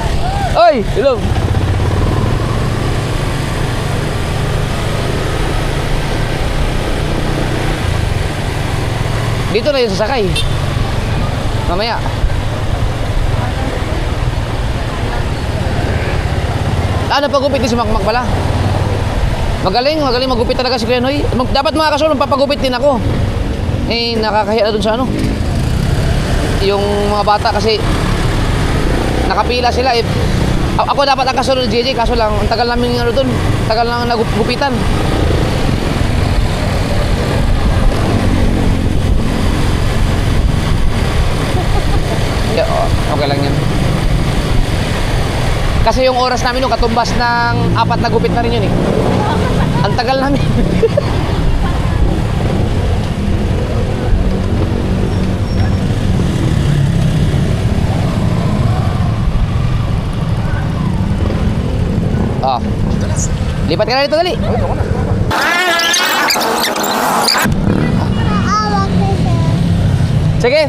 S3: Oy! Hello! Dito na yung sasakay. Mamaya. Napagupit ni si Makmak pala. Magaling magupit talaga si Kuya Noy. Dapat mga kaso, magpapagupit din ako. Eh, nakakahiya na dun sa ano. Yung mga bata kasi nakapila sila eh. Ako dapat ang kasunod JJ, kaso lang ang tagal namin ano doon, tagal lang nagupitan. Yeah, okay lang yan. Kasi yung oras namin nung katumbas ng 4 na gupit na rin yun eh. Ang tagal namin. Oh. Lipat ka na dito, dali. Sige.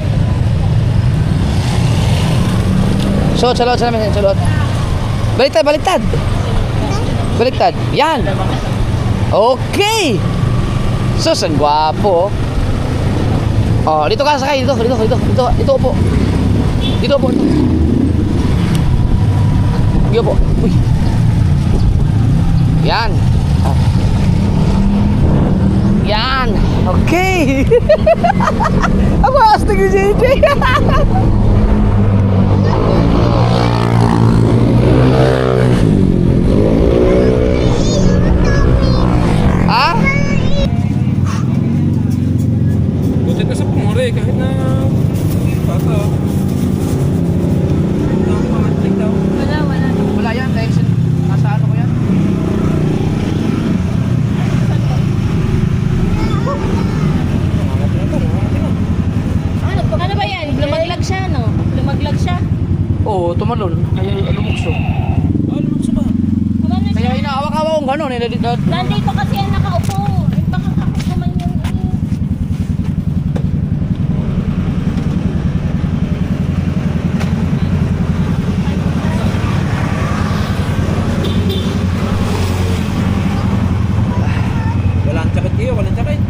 S3: Suot, salot, salamin, salot. Baliktad, baliktad. Baliktad. Yan. Okay. Sus, ang gwapo. Oh, dito ka sakay, dito, dito upo. Dito upo. Dito upo. Uy. Yan. Oh. Yan. Okay. Apa astig ni JJ? Ah?
S5: Buti ka sa pumore kahit na bata.
S6: Wala.
S3: Wala yan dahil nasa ano ko yan.
S6: Ano ba yan? Lumaglag siya, no? Lumaglag siya.
S3: Oo, tumalon. Kaya lumukso.
S6: Wala na siya.
S3: Kaya inahawak-hawak kong gano'n.
S6: Nandito kasi yan nakaupo. Baka kakukuman yung
S5: Walang sakit kayo, walang sakit.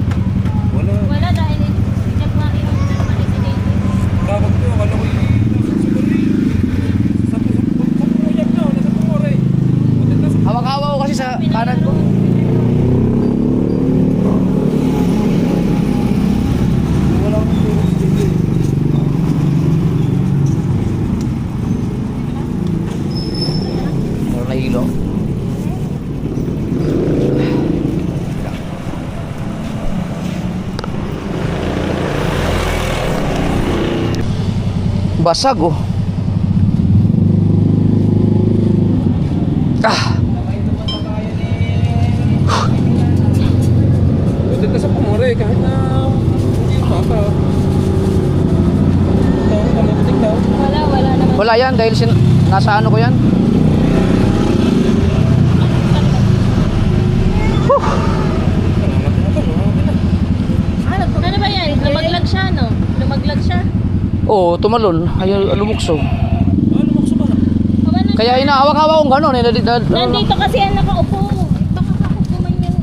S5: Wala.
S6: Wala dahil si Jack Marie ang nag-accident.
S5: Tawag ko, akala ko yung sa pumuyap na, nasa pumore. Buti ka sa
S3: Hawak-hawak ko kasi sa kanan ko. Meron na hilo. Basag oh. Ah.
S5: buti ka sa pumore kahit na hindi yung bata. Tawag ka, mabuting daw.
S6: Wala naman.
S3: Wala yan dahil nasa ano ko yan.
S6: Ano ba yan? Lumaglag siya, no? Lumaglag siya.
S3: Oo, tumalon. Ayun, lumukso.
S5: Lumukso ba?
S6: Wala na.
S3: Kaya inahawak-hawak kong gano'n.
S6: Nandito kasi yan nakaupo. Baka kakukuman yung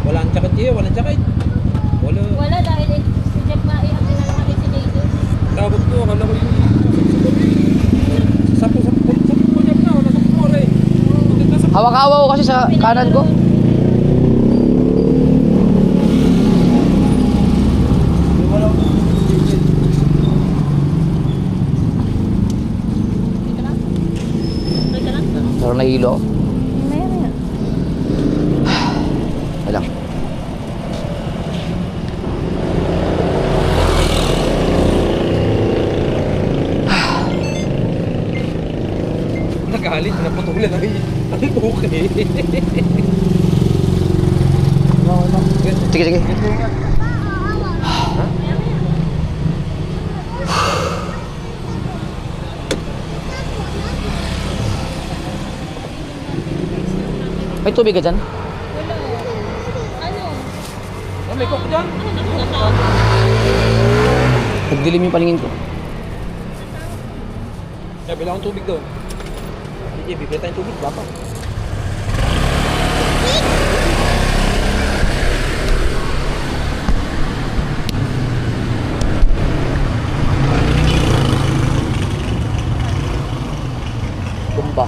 S5: Walang sakit kayo, walang sakit. Wala.
S6: Wala dahil si Jack Marie ang accident.
S5: Tawag ko, akala ko yung sa pumuyap na, nasa pumore. Buti ka sa
S3: Hawak-hawak ko kasi sa kanan ko. Meron na hilo. Wala.
S5: nagalit, naputulan ang okay.
S3: Sige, sige. May tubig ka dyan?
S6: Ano?
S5: May coke dyan.
S3: Nagdilim yung paningin ko.
S5: Kaya bilang akong tubig doon. Sige, bibili tayong tubig, baka.
S3: Tumba.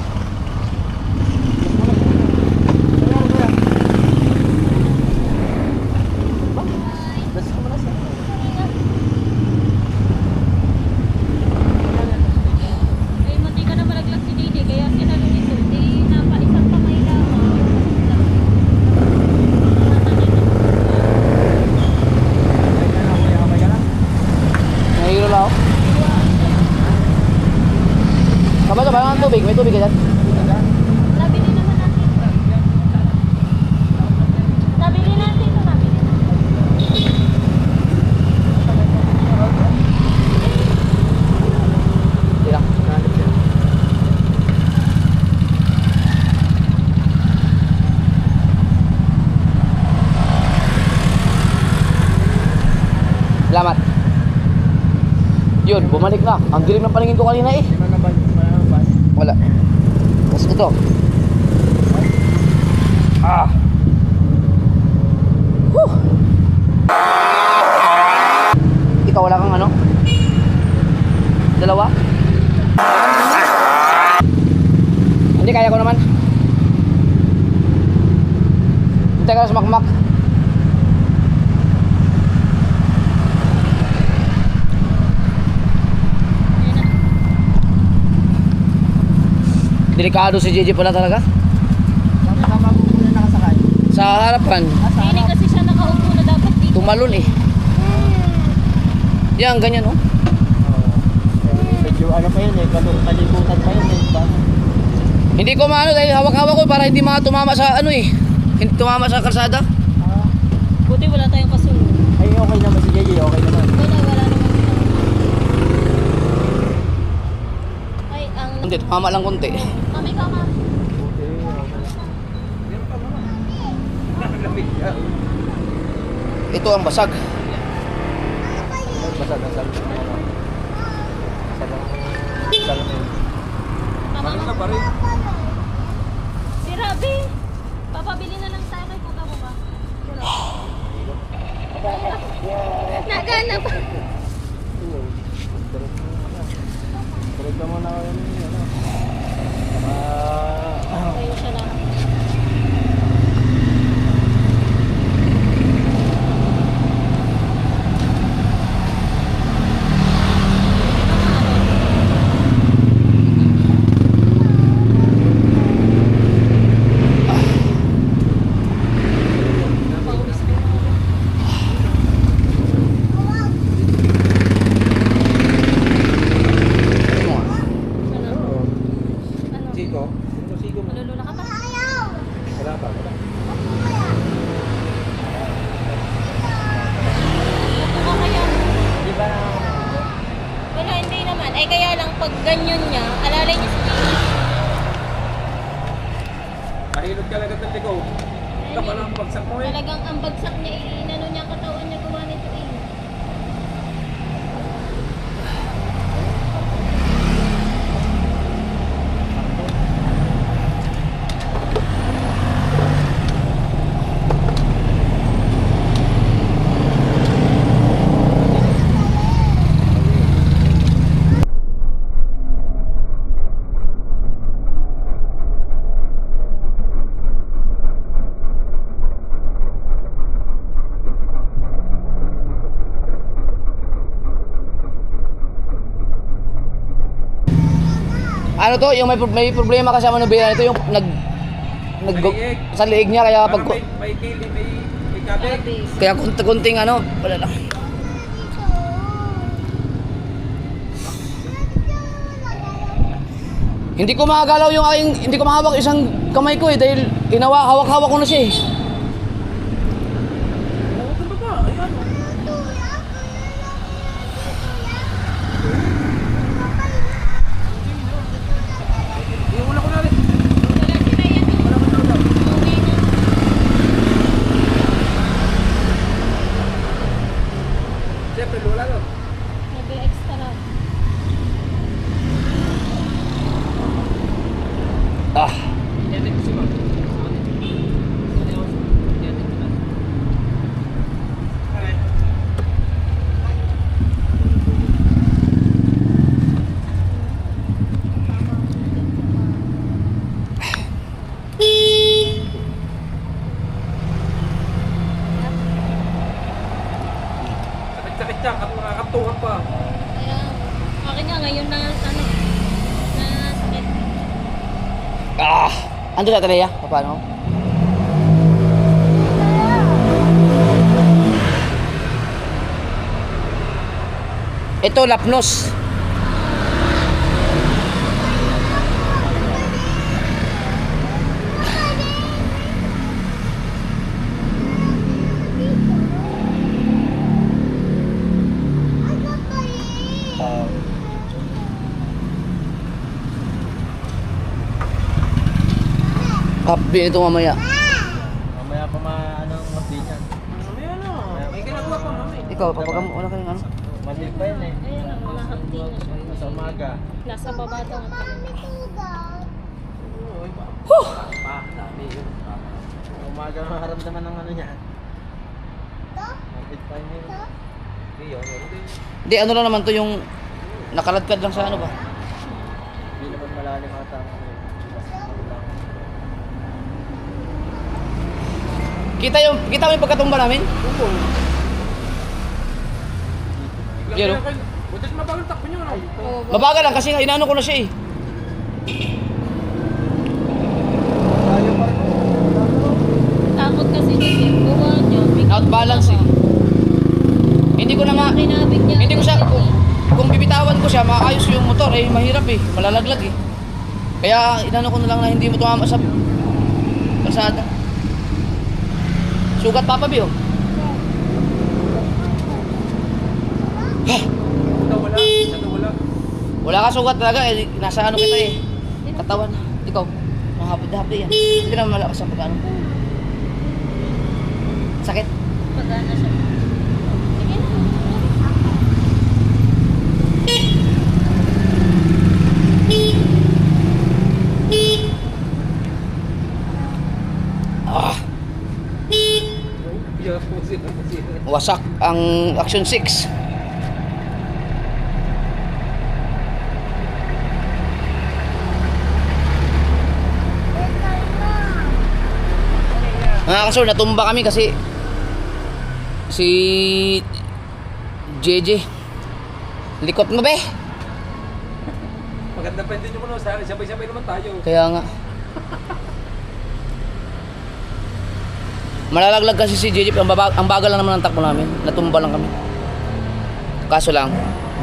S3: Basta ba ng tubig? May tubig ka dyan?
S6: Nabili naman natin. Nabili natin ito, nabili natin.
S3: Hindi lang. Salamat. Yun, bumalik na. Ang dilim ng paningin ko kanina eh. Wala. Tapos ito. Ah. Whew. Ikaw wala kang ano? Dalawa? Hindi, kaya ko naman. Hintay ka na sumakmak. Delikado si JJ pala talaga. Sa harapan,
S6: Hindi kasi siya nakaupo na dapat dito.
S3: tumalon eh. Yan, ganyan oh.
S5: Medyo ano pa yun eh, kalikutan pa yun eh.
S3: Hindi ko maano dahil hawak-hawak ko para hindi mga tumama sa ano eh. Hindi tumama sa kalsada.
S6: Buti wala tayong kasunod.
S5: Ay, okay naman si JJ, okay naman.
S6: Wala naman. Ay, ang...
S3: Hindi, tumama lang konti.
S6: Mami ka, mami.
S3: Ito ang basag.
S6: Mama,
S5: pa rin.
S6: si Rabi. Papabili na lang tayo kay Kuga mo ba? Nagana pa.
S5: Balik ka muna kayo niya.
S6: Ayun siya na.
S5: Siko? Sino siko mo?
S6: Malulula ka pa?
S5: Wala pa, wala.
S6: Baka kaya...
S5: Di ba?
S6: Wala, hindi naman. Ay, kaya lang pag ganyan niya, alalay niya sa tingin.
S5: Mahilot ka lang ng ligaw. Ito pa lang bagsak mo eh.
S6: Talagang ang bagsak niya, inano niya ang katawan niya, gawa nito eh.
S3: Ano to, yung may problema kasi sa manubela ito yung
S5: Liig.
S3: sa liig niya kaya pag
S5: Parang may kili, may kabig.
S3: kaya kunting ano, wala lang. Hindi ko makagalaw yung aking, hindi ko mahawak isang kamay ko eh dahil hawak-hawak ko na siya eh.
S6: Wala si Ryan yung uwi na.
S5: Siyempre, lula no?
S6: Nag-extra.
S3: Ah.
S5: Sakit-sakit siya, nakakatuhan pa.
S6: Kaya, akin nga ngayon na, ano, na sakit.
S3: Ah. Ando sa Tareya? Paano? Ito lapnos. Update ito mamaya.
S5: Mamaya pa update yan. Mamaya na. May ginagawa pa mamaya.
S3: Ikaw, papagamo, wala ka yung ano?
S5: Matil pa yan eh.
S6: Ayan ang mga hapdi na siya.
S5: Sa umaga.
S6: Nasa baba daw ang
S5: Pa, dami yun. Sa umaga makaramdaman ng ano niya. Matil pa yun. Yun.
S3: Hindi, ano lang naman to yung nakaladkad lang sa ano ba?
S5: Hindi naman malalim ata.
S3: Kita mo yung pagkatumba namin? Yun, oh.
S5: Butas mabagal takbo nyo, no?
S3: Mabagal lang kasi nga inaano ko na siya eh.
S6: takot kasi niya. Buwa niyo.
S3: Outbalance eh. Hindi ko na nga,
S6: Kinabig niya.
S3: hindi ko siya, kung bibitawan ko siya, maayos yung motor eh, mahirap eh, malalaglag eh. Kaya inano ko na lang na hindi mo tumama sa kalsada. Sugat Papa B oh.
S5: Wala.
S3: Wala ka sugat talaga eh, nasa ano kita eh. Katawan. Ikaw, mahapad-hapad yan. Hindi naman malakas ang pagkano. Sakit.
S6: Pagana siya. Sige na.
S3: Ah, wasak ang Action 6. Mga kasor, natumba kami kasi si JJ likot mo be.
S5: Maganda pa din yung ano, sabay-sabay naman tayo.
S3: Kaya nga malalaglag kasi si JJ, ang bagal lang naman ng takbo namin, natumba lang kami. Kaso lang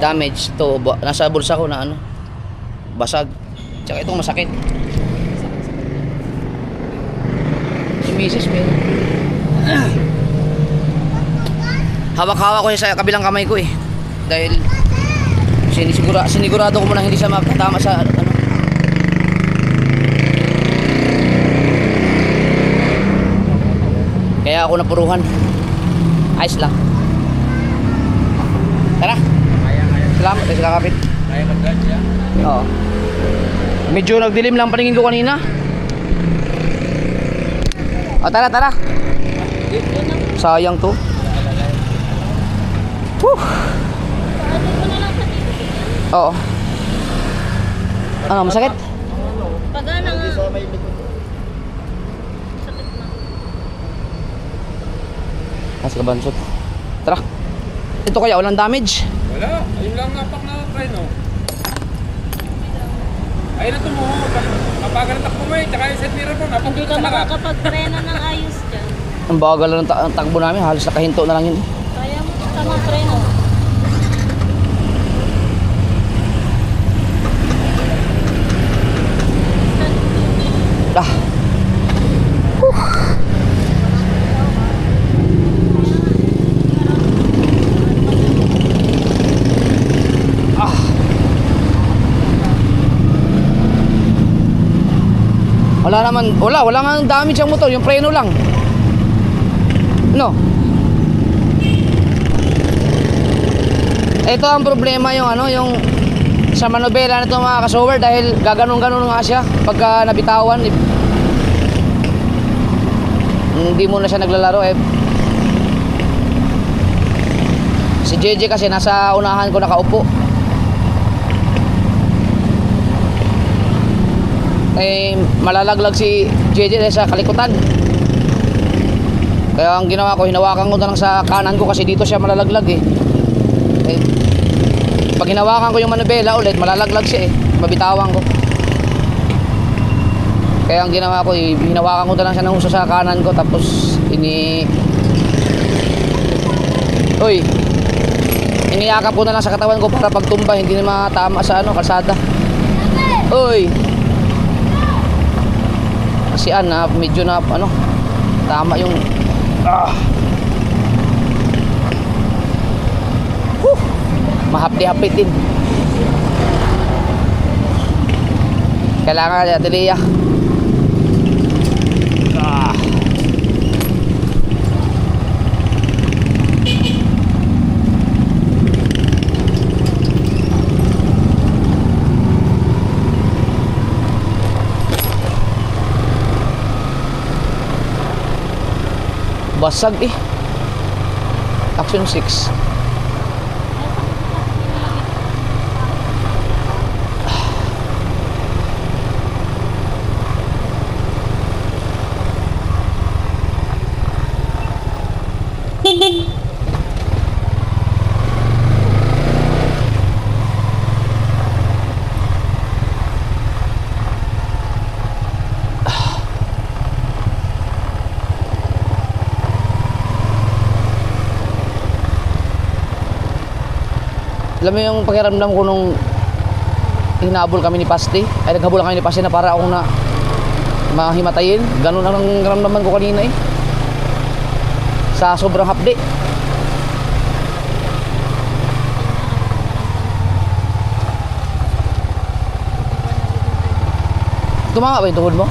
S3: damage to, nasa bulsa ko na ano, basag. Tsaka itong masakit. Si Mrs. pero hawak-hawak ko siya sa kabilang kamay ko eh. Dahil sinigurado ko muna hindi siya makatama sa ano. Kaya ako napuruhan. Ayos lang. Tara. Salamat sa kakapit.
S5: Kaya mag-drive siya.
S3: Oo. Medyo nagdilim lang paningin ko kanina. O tara, tara. Sayang to. Whew. Oo. Ano, masakit?
S6: Pagana nga.
S3: Nasa kabansot. Tara. Ito kaya, walang damage.
S5: Wala. Ayun lang napak na preno. Ayun na tumuho. Mabagal ang takbo mo eh. Tsaka yung set mirror mo.
S6: Hindi ka makakapag-preno ng ayos dyan.
S3: Ang bagal lang ang takbo namin. Halos nakahinto na lang yun.
S6: Kaya mo tamang preno.
S3: Ah. Ah. Wala nga damage ang motor, yung preno lang. No. Ito ang problema yung ano, yung sa manobela nito mga kasower dahil gaganon-ganon nga siya pagka nabitawan. Hindi mo na siya naglalaro eh. Si JJ kasi nasa unahan ko nakaupo. Eh malalaglag si JJ dahil sa kalikutan. Kaya ang ginawa ko, hinawakan ko na lang sa kanan ko kasi dito siya malalaglag eh. Pag hinawakan ko yung manubela ulit, malalaglag siya eh. Mabitawan ko. Kaya ang ginawa ko, hinawakan ko na lang siya ng husto sa kanan ko. Tapos, iniyakap ko na lang sa katawan ko para pagtumba, hindi na matama sa ano, kalsada. Uy! Kasi medyo na, ano, tama yung... Mahapdi-hapit din. Kailangan natin Lia. Basag eh. Action 6. Alam mo yung pakiramdam ko nung hinabol kami ni Pasti, ay naghabol kami ni Pasti na para akong na mahimatayin. Ganun ang naramdaman ko kanina eh. Sa sobrang hapdi. Tumama ba yung tuhod mo?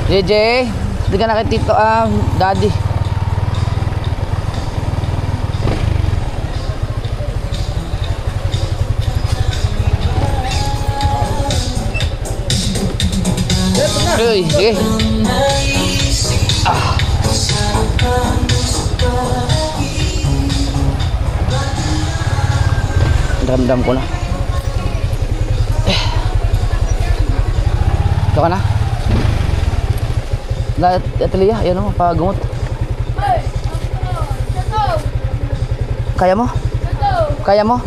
S3: JJ, di ka na kay Tito, Daddy. Uy, sige. Ramdam ko na. Ito ka na? Atelier, yan o, pagumot. Kaya mo? Kaya mo?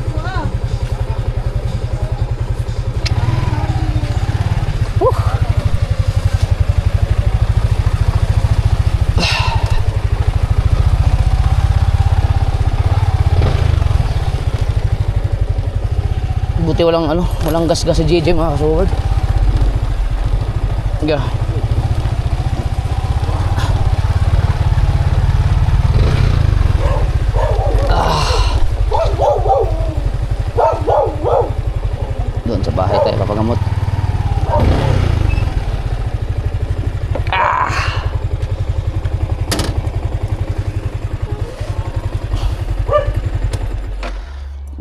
S3: Buti walang gas-gas sa JJ mga kasugod. Yeah. Doon sa bahay tayo papagamot.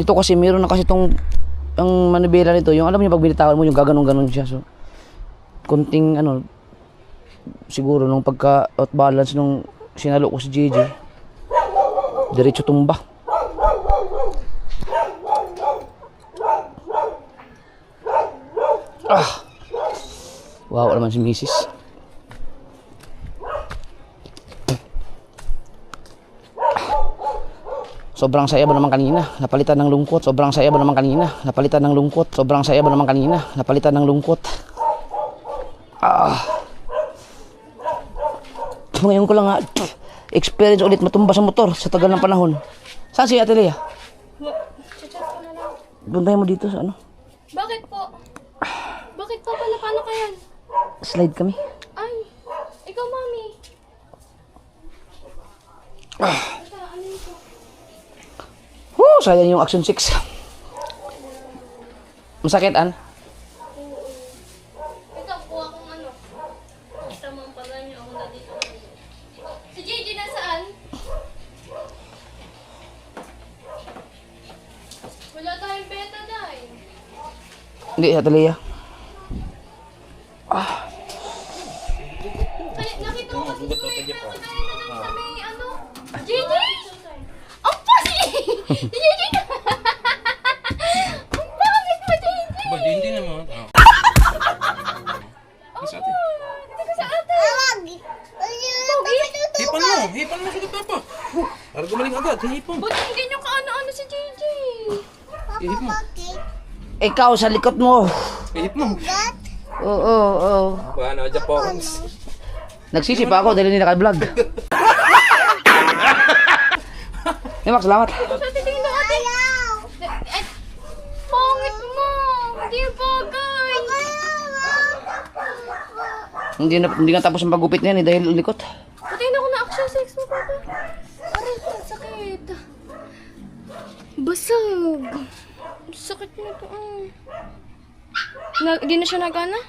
S3: Ito kasi meron na kasi tong ang manibela nito, yung alam niyo pag binitawan mo yung gaganon-ganon siya. So konting siguro nung pagka out balance nung sinalo ko si JJ, diretso tumba. Wow naman si Mrs. Sobrang saya ba naman kanina, napalitan ng lungkot. Sobrang saya ba naman kanina, napalitan ng lungkot. Sobrang saya ba naman kanina, napalitan ng lungkot. Ngayon ko lang experience ulit matumba sa motor sa tagal ng panahon. Saan si Ate Lea? Buntahin mo dito sa ano?
S6: Bakit po? Bakit po pala? Paano kaya?
S3: Slide kami.
S6: Ay, ikaw, Mami.
S3: Sayang yung action 6. Masakit, An?
S6: Ikaw po akong ano. Kita mo ang pala niyo ako na dito. Si Gigi nasaan? Wala tayong beta, Day.
S3: Hindi, Ate Lea.
S6: Nakita ko kasi ito eh. Pero tayo na lang sa may ano. Gigi? Ang pasi! Si Gigi na! Ang pangit mo, Gigi!
S5: Hindi naman. Sa atin.
S6: Dito ka sa ate! Pogi?
S5: Hipan mo sa papa. Para gumaling agad, hipan.
S6: Ba't hindi nyo kaano-ano si Gigi?
S5: Hihip mo.
S3: Ikaw sa likot mo.
S5: Hihip mo.
S3: Oo.
S5: Paano, Japons?
S3: Nagsisi pa ako dahil hindi naka-vlog. Max, salamat.
S6: Sa titingin na ate. Ay, pangit mo. Hindi bagay.
S3: Hindi nga tapos ang pagupit niyan dahil likot.
S6: Patingin ako na action 6 mo, papa. Aray, sakit. Basag. Sakit na to. Di na siya nagana?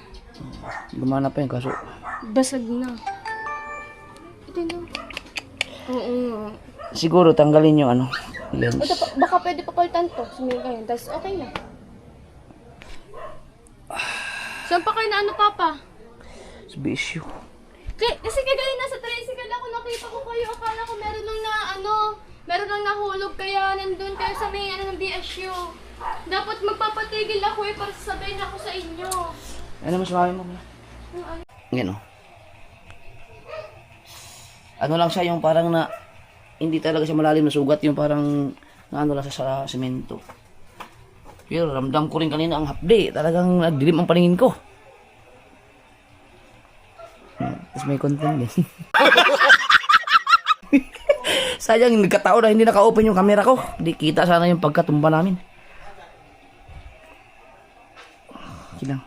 S3: Gumana pa yun kaso
S6: Basag na. Ito na. Oo nga.
S3: siguro tanggalin yung ano, lens.
S6: Baka pwede papalitan to. Sumingin kayo. Tapos okay na. Saan pa kayo na ano, Papa?
S3: It's issue.
S6: Kasi kagaling nasa tricycle ako, nakita ko kayo. Akala ko meron lang na ano, meron lang nahulog kaya nandun kayo sa may ano ng BSU. Dapat magpapatigil ako para sasabihin ako sa inyo.
S3: Ano mas marami mo? Yan o. Ano lang siya yung parang na hindi talaga siya malalim na sugat, yung parang na ano lang siya sa semento. Pero ramdam ko rin kanina ang hapdi. Talagang nagdilim ang paningin ko. Tapos may content din. Sayang, nagkataon na hindi naka-open yung camera ko. Di kita sana yung pagkatumba namin. Okay lang.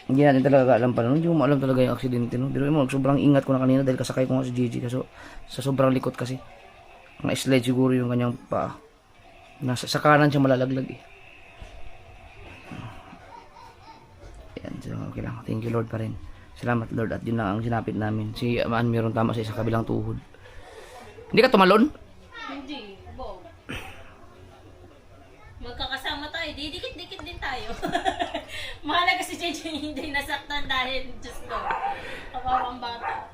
S3: Hindi natin talaga alam pala. Hindi mo alam talaga yung aksidente. No? Pero sobrang ingat ko na kanina dahil kasakay ko nga si Gigi. Kaso sa sobrang likot kasi. Na-slide siguro yung kanyang paa. Sa kanan siya malalaglag eh. Yan, so okay lang. Thank you Lord pa rin. Salamat Lord at yun lang ang sinapit namin. Si Aman meron tama sa kabilang tuhod. Hindi ka tumalon?
S6: Hindi, Bob. Magkakasama tayo. Didikit-dikit din tayo. Mahalaga si JJ hindi nasaktan dahil, Diyos ko, kapawang bata.